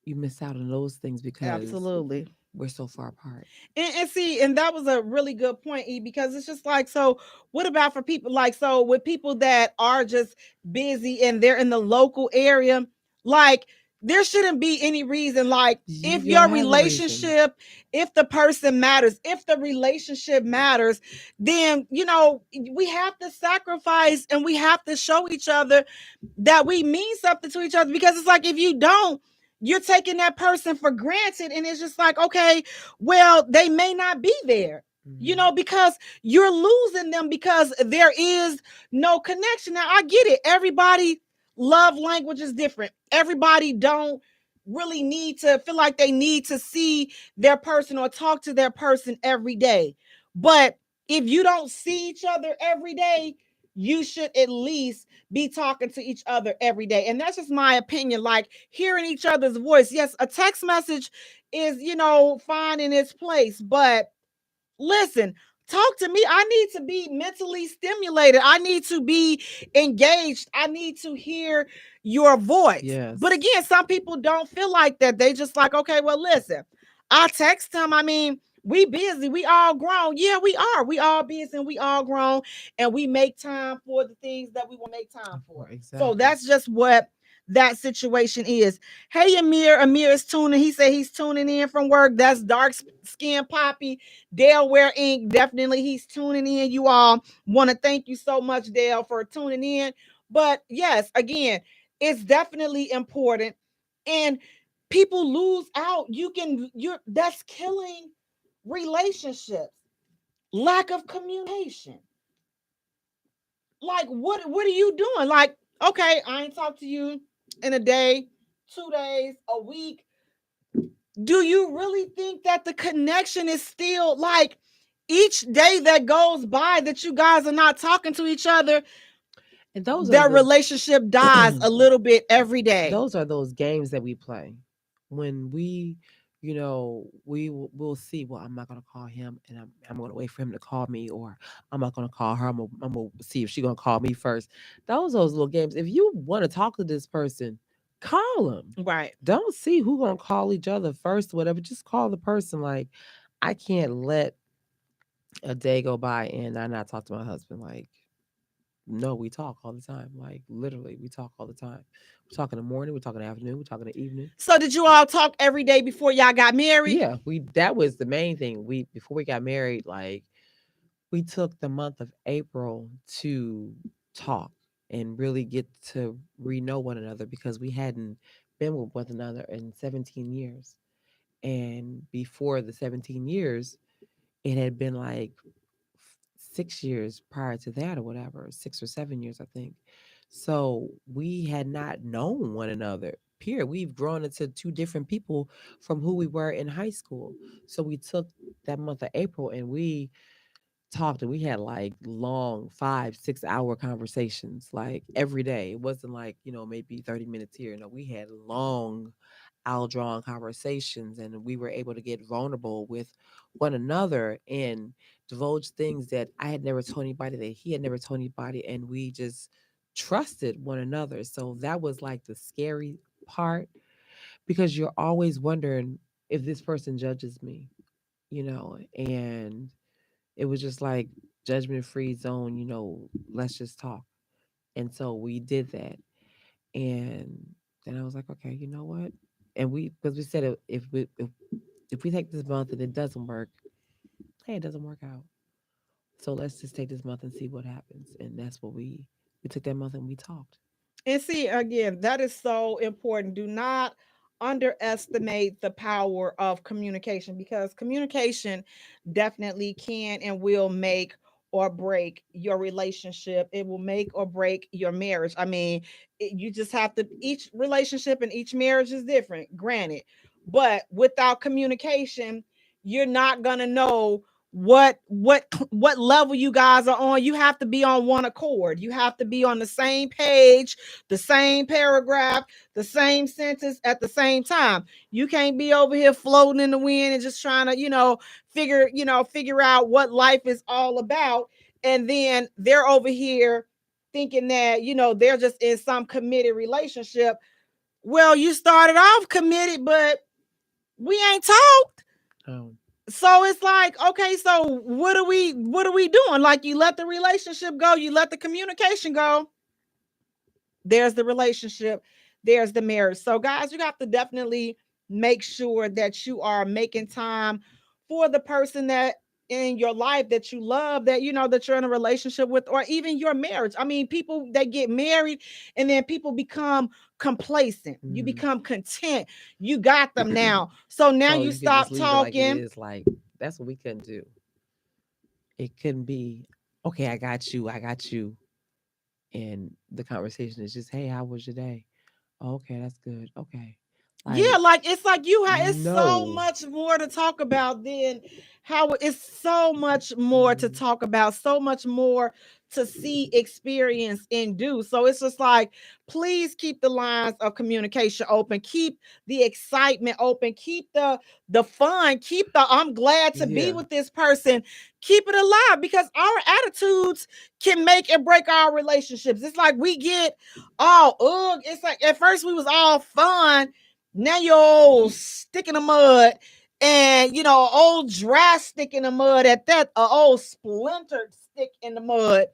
you miss out on those things because Absolutely. we're so far apart. And see, and that was a really good point, E, because it's just like, so what about for people like, so with people that are just busy and they're in the local area, like there shouldn't be any reason, like if You don't your have a reason. relationship, if the person matters, if the relationship matters, then we have to sacrifice and we have to show each other that we mean something to each other, because it's like if you don't, you're taking that person for granted, and it's just like, okay, well, they may not be there, because you're losing them because there is no connection. Now I get it, everybody love language is different, everybody don't really need to feel like they need to see their person or talk to their person every day, but if you don't see each other every day, you should at least be talking to each other every day. And that's just my opinion. Like hearing each other's voice. Yes, a text message is, fine in its place, but listen, talk to me. I need to be mentally stimulated. I need to be engaged. I need to hear your voice. Yes. But again, some people don't feel like that. They just like, okay, well, listen, I text him. I mean, we busy. We all grown. Yeah, we are. We all busy and we all grown. And we make time for the things that we want to make time for. Exactly. So that's just what that situation is. Hey, Amir. Amir is tuning. He said he's tuning in from work. That's dark skin Poppy. Delaware Inc. Definitely he's tuning in. You all want to thank you so much, Dale, for tuning in. But yes, again, it's definitely important. And people lose out. That's killing relationships. Lack of communication. Like what are you doing? Like, okay, I ain't talked to you in a day, 2 days, a week. Do you really think that the connection is still like each day that goes by that you guys are not talking to each other, and their relationship dies a little bit every day? Those are those games that we play when we we'll see, well, I'm not going to call him, and I'm going to wait for him to call me, or I'm not going to call her. I'm going to see if she's going to call me first. Those little games. If you want to talk to this person, call them. Right. Don't see who's going to call each other first or whatever. Just call the person. Like, I can't let a day go by and I not talk to my husband. Like, no, we talk all the time. Like, literally, we talk all the time. We talk in the morning, we talk in the afternoon, we talk in the evening. So did you all talk every day before y'all got married? Yeah, that was the main thing. Before we got married, like, we took the month of April to talk and really get to know one another, because we hadn't been with one another in 17 years. And before the 17 years, it had been like 6 years prior to that or whatever, 6 or 7 years, I think. So we had not known one another. Period. We've grown into two different people from who we were in high school. So we took that month of April and we talked, and we had like long 5-6 hour conversations like every day. It wasn't like, maybe 30 minutes here. No, we had long drawn conversations, and we were able to get vulnerable with one another and divulge things that I had never told anybody, that he had never told anybody, and we just trusted one another. So that was like the scary part, because you're always wondering if this person judges me, and it was just like judgment free zone, let's just talk. And so we did that. And then I was like, okay, you know what? And because we said, if we take this month and it doesn't work, hey, it doesn't work out. So let's just take this month and see what happens. And that's what we took that month and we talked. And see, again, that is so important. Do not underestimate the power of communication, because communication definitely can and will make or break your relationship. It will make or break your marriage. I mean, you just have to, each relationship and each marriage is different, granted. But without communication, you're not gonna know what level you guys are on. You have to be on one accord. You have to be on the same page, the same paragraph, the same sentence at the same time. You can't be over here floating in the wind and just trying to, figure out what life is all about. And then they're over here thinking that, they're just in some committed relationship. Well, you started off committed, but we ain't talked. Oh. So it's like, okay, so what are we doing? Like, you let the relationship go, you let the communication go. There's the relationship, there's the marriage. So guys, you have to definitely make sure that you are making time for the person that in your life that you love, that that you're in a relationship with, or even your marriage. I mean, people, they get married and then people become complacent. You become content. You got them now. So now you stop talking. It's like, that's what we couldn't do. It couldn't be, okay, I got you. And the conversation is just, hey, how was your day? Oh, okay, that's good. Okay. It's like it's so much more to talk about than how it's so much more to talk about, so much more to see, experience, and do. So it's just like, please keep the lines of communication open, keep the excitement open, keep the fun, keep the I'm glad to be with this person, keep it alive, because our attitudes can make and break our relationships. It's like we get all it's like at first we was all fun. Now you're old stick in the mud, and old dry stick in the mud at that, old splintered stick in the mud.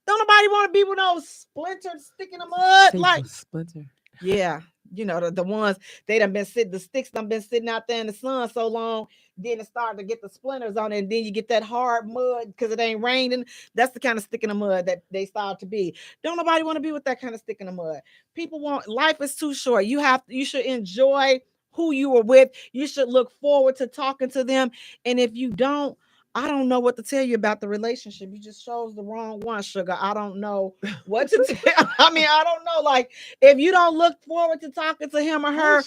Don't nobody want to be with no splintered stick in the mud. Like splinter. Yeah, the ones the sticks done been sitting out there in the sun so long, then it started to get the splinters on it, and then you get that hard mud because it ain't raining. That's the kind of stick in the mud that they start to be. Don't nobody want to be with that kind of stick in the mud. People want, life is too short. You should enjoy who you are with. You should look forward to talking to them. And if you don't, I don't know what to tell you about the relationship. You just chose the wrong one, sugar. I don't know what to tell. I mean, I don't know. Like, if you don't look forward to talking to him or her,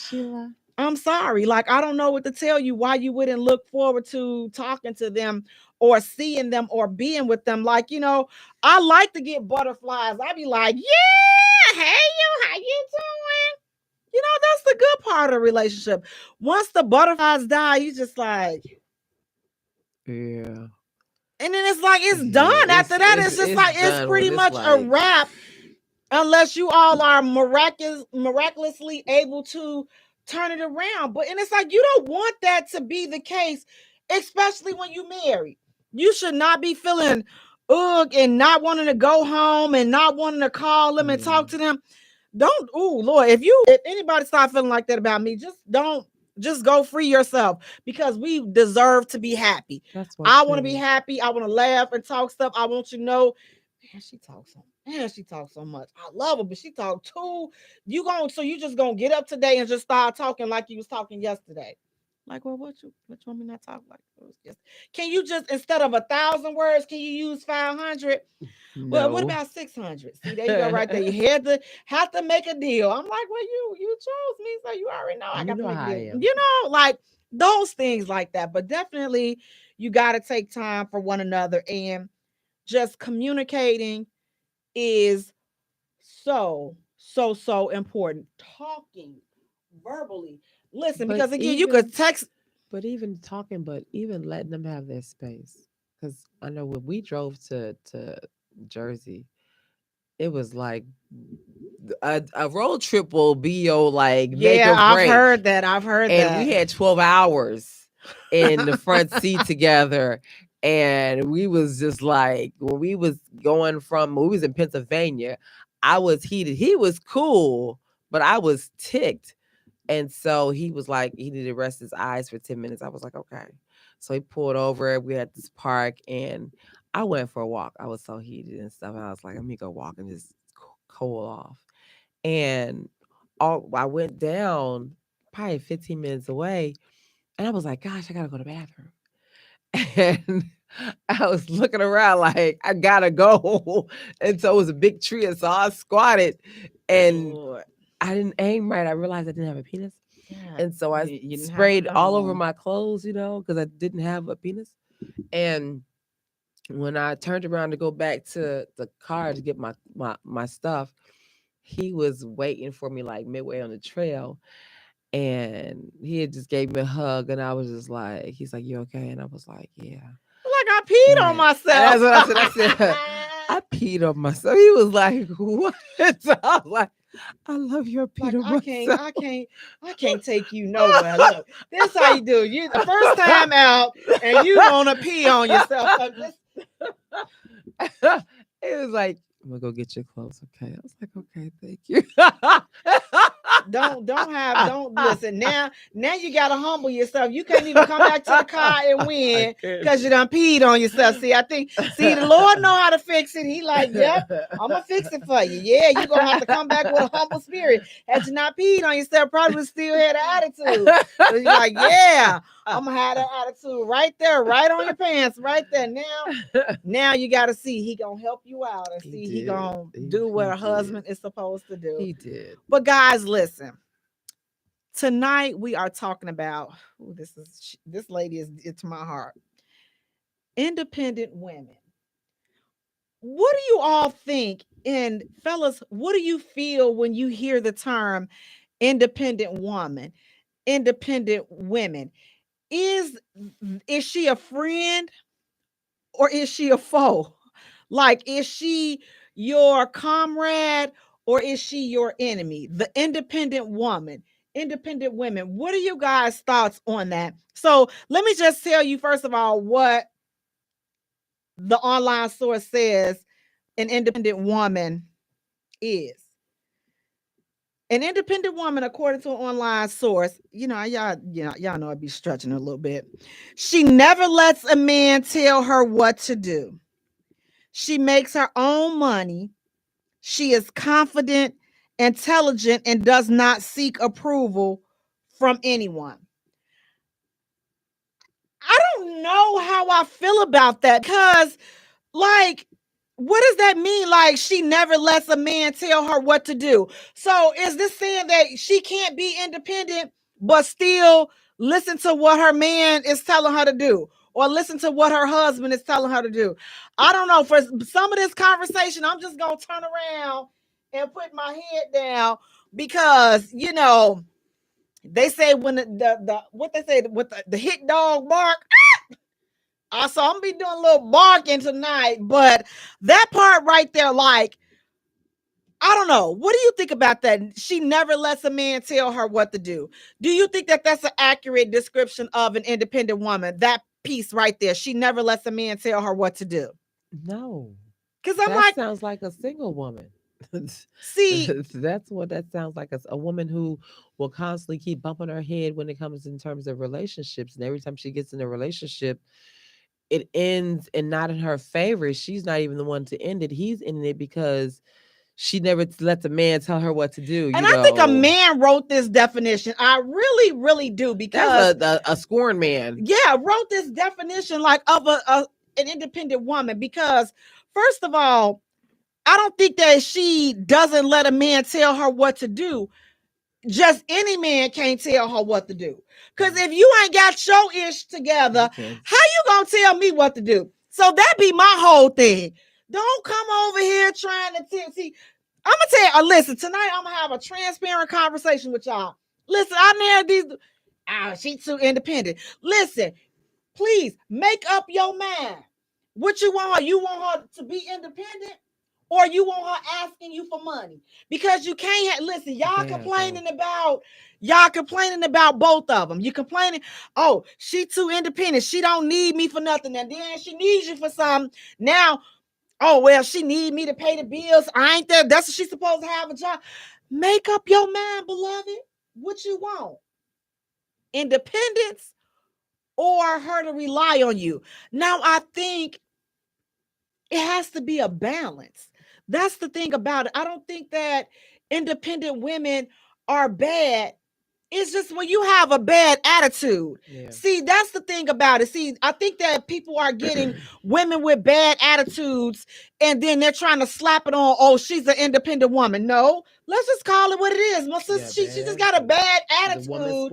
I'm sorry. Like, I don't know what to tell you why you wouldn't look forward to talking to them or seeing them or being with them. Like, I like to get butterflies. I be like, yeah, hey, how you doing? That's the good part of the relationship. Once the butterflies die, you just like, yeah. And then it's like, it's done. After that, it's just like, it's pretty much a wrap, unless you all are miraculously able to turn it around. And it's like, you don't want that to be the case, especially when you married. You should not be feeling and not wanting to go home and not wanting to call them and talk to them. Don't, Lord, if anybody start feeling like that about me, just go free yourself, because we deserve to be happy. I want to be happy. I want to laugh and talk stuff. I want you to know, she talks so much. I love her, but she talk too. So you just gonna get up today and just start talking like you was talking yesterday. Like, well, what you want me not talk like? Can you just, instead of 1,000 words, can you use 500? No. Well, what about 600? See, there you go, right there. You had to have to make a deal. I'm like, well, you chose me, so you already know I got to make a deal. Like those things like that. But definitely, you got to take time for one another, and just communicating is so important. Talking verbally. Listen, because again, you could text. But even talking, but even letting them have their space. Because I know when we drove to Jersey, it was like a road trip will be your make or break. I've heard that. And we had 12 hours in the front seat together. And we was just like, when we was in Pennsylvania, I was heated. He was cool, but I was ticked. And so he was like, he needed to rest his eyes for 10 minutes. I was like, okay. So he pulled over. We had this park, and I went for a walk. I was so heated and stuff. And I was like, let me go walk and just cool off. And I went down probably 15 minutes away, and I was like, gosh, I got to go to the bathroom. And I was looking around like, I got to go. And so it was a big tree. And so I squatted, and I didn't aim right. I realized I didn't have a penis. And so I sprayed all over my clothes, because I didn't have a penis. And when I turned around to go back to the car to get my stuff, he was waiting for me like midway on the trail. And he had just gave me a hug, and I was just like, he's like, "You okay?" And I was like, "Yeah." Like I peed on myself. That's what I said. I peed on myself. He was like, "What?" I was like, "I love your peed on myself. I can't take you nowhere. Look, this how you do. You the first time out, and you wanna pee on yourself. It was like, "I'm gonna go get your clothes." Okay. I was like, "Okay, thank you." Don't listen. Now you gotta humble yourself. You can't even come back to the car and win because you done peed on yourself. See, the Lord know how to fix it. He like, yep, I'm gonna fix it for you. Yeah, you're gonna have to come back with a humble spirit. Had you not peed on yourself, probably would still had an attitude. So you're like, yeah, I'm gonna have that attitude right there, right on your pants, right there. Now you gotta see he gonna help you out and see he gonna do what a husband is supposed to do. He did. But guys, listen. Tonight we are talking about this lady is to my heart. Independent women. What do you all think? And fellas, what do you feel when you hear the term independent woman, independent women? Is she a friend or is she a foe? Like, is she your comrade or is she your enemy? The independent woman, independent women. What are you guys' thoughts on that? So let me just tell you, first of all, what the online source says an independent woman is. An independent woman, according to an online source, y'all know I'd be stretching a little bit. She never lets a man tell her what to do. She makes her own money. She is confident, intelligent, and does not seek approval from anyone. I don't know how I feel about that because, like, what does that mean? Like, she never lets a man tell her what to do. So is this saying that she can't be independent, but still listen to what her man is telling her to do? Or listen to what her husband is telling her to do? I don't know. For some of this conversation, I'm just going to turn around and put my head down because, they say when the hit dog bark, so I'm gonna be doing a little barking tonight, but that part right there, like, I don't know. What do you think about that? She never lets a man tell her what to do. Do you think that that's an accurate description of an independent woman? That piece right there. She never lets a man tell her what to do. No. Because that sounds like a single woman. See, that's what that sounds like. A woman who will constantly keep bumping her head when it comes in terms of relationships. And every time she gets in a relationship, it ends and not in her favor. She's not even the one to end it. He's ending it because she never lets a man tell her what to do. I think a man wrote this definition. I really, really do, because that's a scorned man. Yeah, wrote this definition like of an independent woman. Because first of all, I don't think that she doesn't let a man tell her what to do. Just any man can't tell her what to do. Because if you ain't got your ish together, how you gonna tell me what to do? So that be my whole thing. Don't come over here trying to see. I'm gonna tell you, listen, tonight I'm gonna have a transparent conversation with y'all. Listen, I narrowed these. She's too independent. Listen, please make up your mind. What you want her? You want her to be independent? Or you want her asking you for money? Because you can't listen, y'all complaining about both of them. You complaining, oh, she too independent. She don't need me for nothing. And then she needs you for something. Now, oh, well, she need me to pay the bills. I ain't there. That's what she's supposed to have a job. Make up your mind, beloved. What you want? Independence or her to rely on you? Now, I think it has to be a balance. That's the thing about it. I don't think that independent women are bad. It's just when you have a bad attitude. Yeah. See, that's the thing about it. See, I think that people are getting women with bad attitudes and then they're trying to slap it on, oh, she's an independent woman. No, let's just call it what it is. My sister, she just got a bad attitude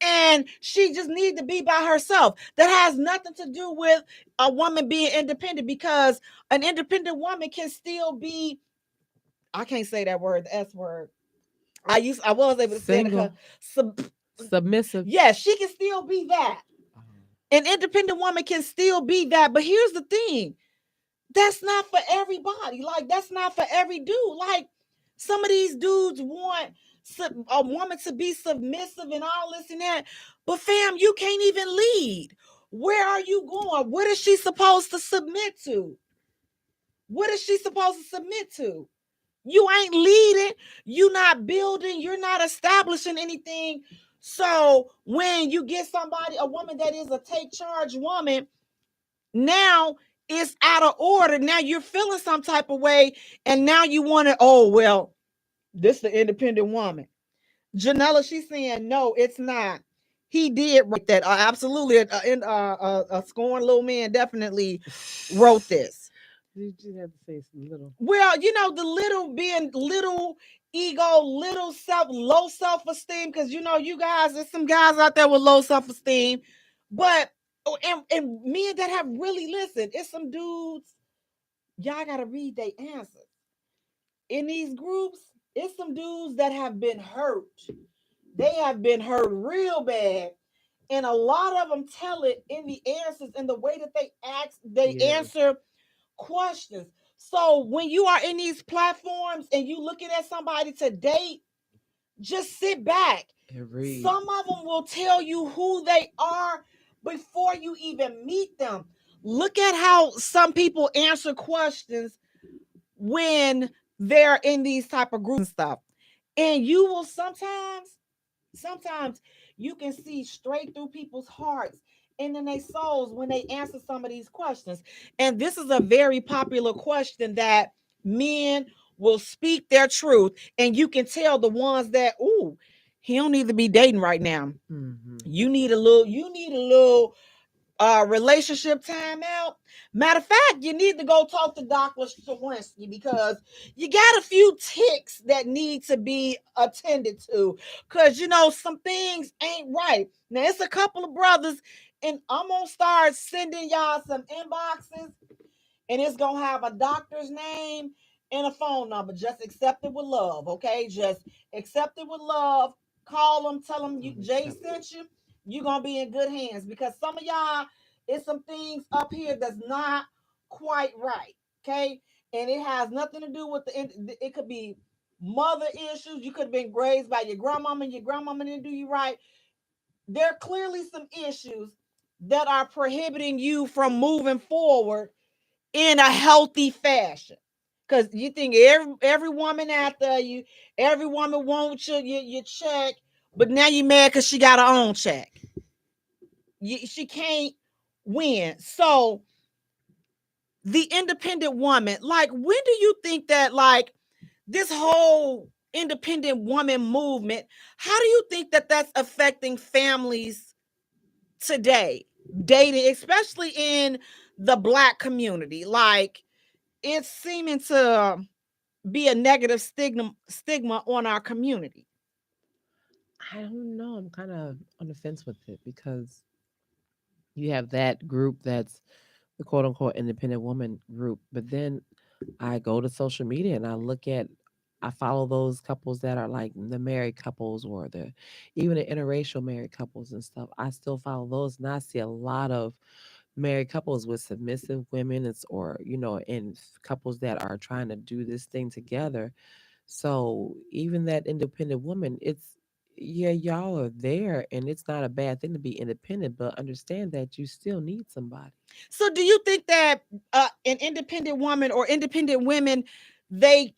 and she just need to be by herself. That has nothing to do with a woman being independent, because an independent woman can still be, I can't say that word, the S word. I was able to say it. Submissive. Yes, she can still be that. An independent woman can still be that. But here's the thing. That's not for everybody. Like, that's not for every dude. Like, some of these dudes want a woman to be submissive and all this and that. But fam, you can't even lead. Where are you going? What is she supposed to submit to? What is she supposed to submit to? You ain't leading, you not building, you're not establishing anything. So when you get somebody, a woman that is a take charge woman, now it's out of order. Now you're feeling some type of way, and now you want to, oh, well, this is the independent woman. Janella, she's saying, no, it's not. He did write that. Absolutely. A scorned little man definitely wrote this. You just have to say some little. Well, you know, the little being little ego, little low self-esteem, because you know, you guys, there's some guys out there with low self-esteem, but and men that have really listened, it's some dudes, y'all gotta read their answers. In these groups, it's some dudes that have been hurt. They have been hurt real bad. And a lot of them tell it in the answers, in the way that they answer questions. So when you are in these platforms and you looking at somebody to date, just sit back. Some of them will tell you who they are before you even meet them. Look at how some people answer questions when they're in these type of groups and stuff. And you will sometimes you can see straight through people's hearts and in their souls when they answer some of these questions. And this is a very popular question that men will speak their truth, and you can tell the ones that, ooh, he don't need to be dating right now. Mm-hmm. You need a little relationship time out. Matter of fact, you need to go talk to Dr. Strawinsky, because you got a few ticks that need to be attended to, because you know some things ain't right. Now it's a couple of brothers, and I'm gonna start sending y'all some inboxes, and it's gonna have a doctor's name and a phone number. Just accept it with love, okay? Just accept it with love. Call them, tell them Jay sent you. You're gonna be in good hands, because some of y'all, it's some things up here that's not quite right, okay? And it has nothing to do with it could be mother issues. You could have been raised by your grandmama, and your grandmama didn't do you right. There are clearly some issues that are prohibiting you from moving forward in a healthy fashion. Because you think every woman out there, every woman wants your check, but now you mad because she got her own check. She can't win. So the independent woman, like, when do you think that, like, this whole independent woman movement, how do you think that that's affecting families today, dating, especially in the Black community? Like, it's seeming to be a negative stigma on our community. I don't know. I'm kind of on the fence with it, because you have that group that's the quote unquote independent woman group, but then I go to social media and I follow those couples that are like the married couples, or even the interracial married couples and stuff. I still follow those, and I see a lot of married couples with submissive women, and couples that are trying to do this thing together. So even that independent woman, yeah, y'all are there, and it's not a bad thing to be independent, but understand that you still need somebody. So do you think that an independent woman or independent women, do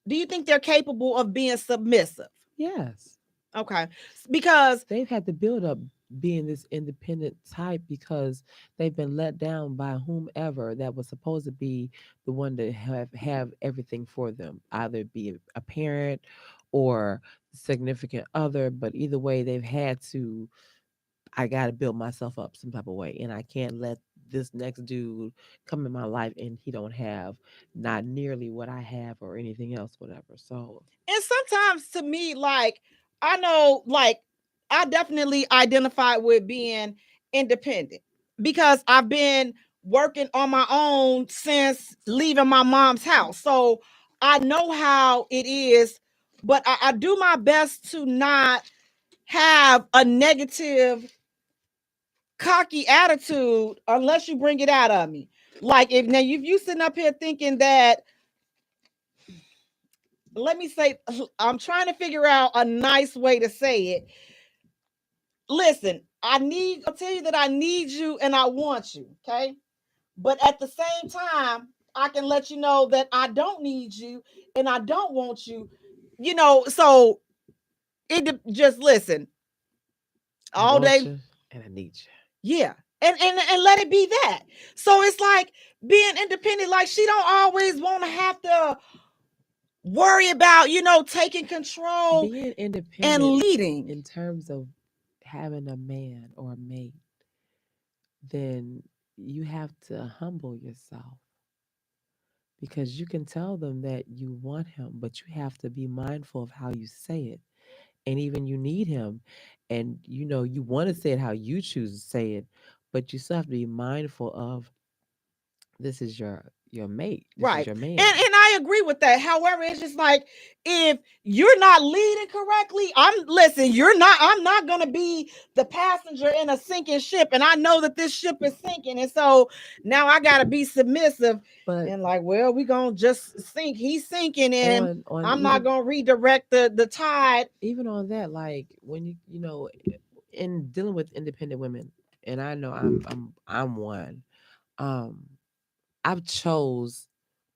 you think they're capable of being submissive? Yes. Okay. Because they've had to build up being this independent type, because they've been let down by whomever that was supposed to be the one to have everything for them, either be a parent or significant other, but either way, they've had to. I got to build myself up some type of way, and I can't let this next dude come in my life and he don't have not nearly what I have or anything else, whatever. So, and sometimes to me, like, I know, like, I definitely identify with being independent because I've been working on my own since leaving my mom's house. So I know how it is, but I do my best to not have a negative, cocky attitude unless you bring it out of me. Like, if now if you sitting up here thinking that, let me say, I'm trying to figure out a nice way to say it. Listen, I'll tell you that I need you and I want you, okay? But at the same time, I can let you know that I don't need you and I don't want you, so just listen I all want day. you and I need you. Yeah. And let it be that. So it's like being independent, like she don't always want to have to worry about, taking control Being and independent leading. in terms of having a man or a mate, then you have to humble yourself because you can tell them that you want him, but you have to be mindful of how you say it. And even you need him. And you want to say it how you choose to say it, but you still have to be mindful of this is your mate. This is Right. your And man. I agree with that. However, it's just like if you're not leading correctly, I'm not gonna be the passenger in a sinking ship. And I know that this ship is sinking. And so now I gotta be submissive But and like, well, we gonna just sink. He's sinking and on I'm not gonna redirect the tide. even on that, like when in dealing with independent women, and I know I'm one. Um, I've chose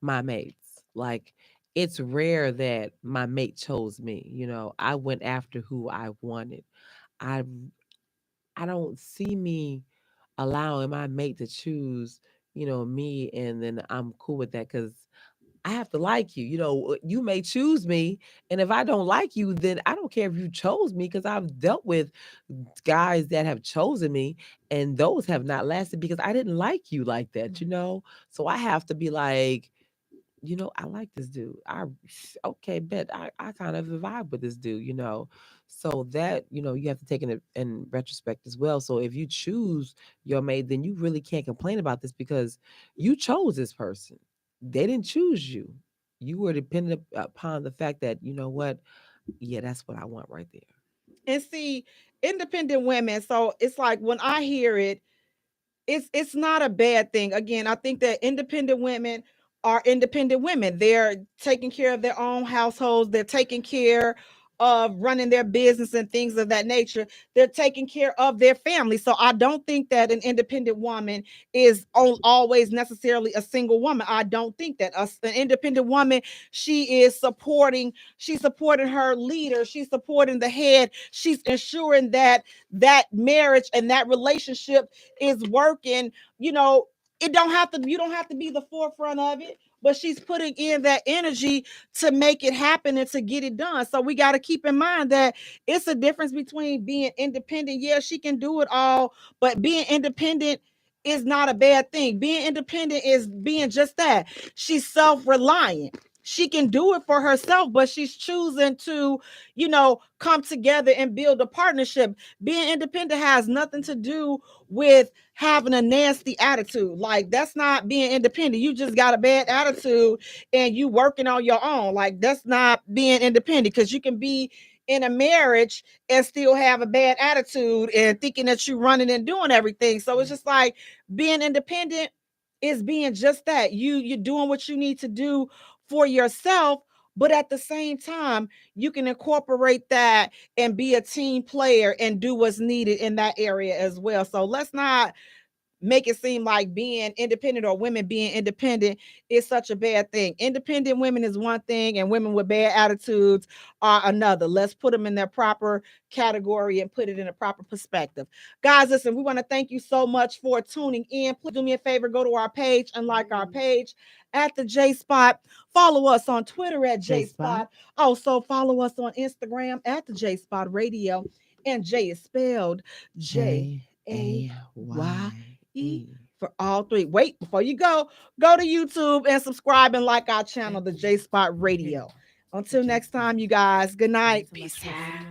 my mates. Like it's rare that my mate chose me. I went after who I wanted. I I don't see me allowing my mate to choose, me, and then I'm cool with that because I have to like you. You may choose me, and if I don't like you, then I don't care if you chose me because I've dealt with guys that have chosen me, and those have not lasted because I didn't like you like that. So I have to be like, I like this dude. Okay, bet I kind of vibe with this dude. So that, you have to take in retrospect as well. So if you choose your mate, then you really can't complain about this because you chose this person. They didn't choose you. You were dependent upon the fact that, you know what? Yeah, that's what I want right there. And see, independent women, so it's like when I hear it, it's not a bad thing. Again, I think that independent women are independent women. They're taking care of their own households. They're taking care of running their business and things of that nature. They're taking care of their family. So I don't think that an independent woman is always necessarily a single woman. I don't think that an independent woman, she's supporting her leader. She's supporting the head. She's ensuring that that marriage and that relationship is working. You don't have to be the forefront of it, but she's putting in that energy to make it happen and to get it done. So we got to keep in mind that it's a difference between being independent. Yeah, she can do it all, but being independent is not a bad thing. Being independent is being just that. She's self-reliant. She can do it for herself, but she's choosing to, come together and build a partnership. Being independent has nothing to do with having a nasty attitude. Like, that's not being independent. You just got a bad attitude and you working on your own. Like, that's not being independent, because you can be in a marriage and still have a bad attitude and thinking that you're running and doing everything. So it's just like being independent is being just that. You're doing what you need to do for yourself, but at the same time, you can incorporate that and be a team player and do what's needed in that area as well. So let's not make it seem like being independent or women being independent is such a bad thing. Independent women is one thing and women with bad attitudes are another. Let's put them in their proper category and put it in a proper perspective. Guys, listen, we want to thank you so much for tuning in. Please do me a favor, go to our page and like our page. at the J Spot. Follow us on Twitter at J Spot. Also follow us on Instagram at the J Spot Radio. And Jay is spelled Jaye for all three. Wait, before you go to YouTube and subscribe and like our channel, the J Spot Radio. Until next time, you guys. Good night. Peace out.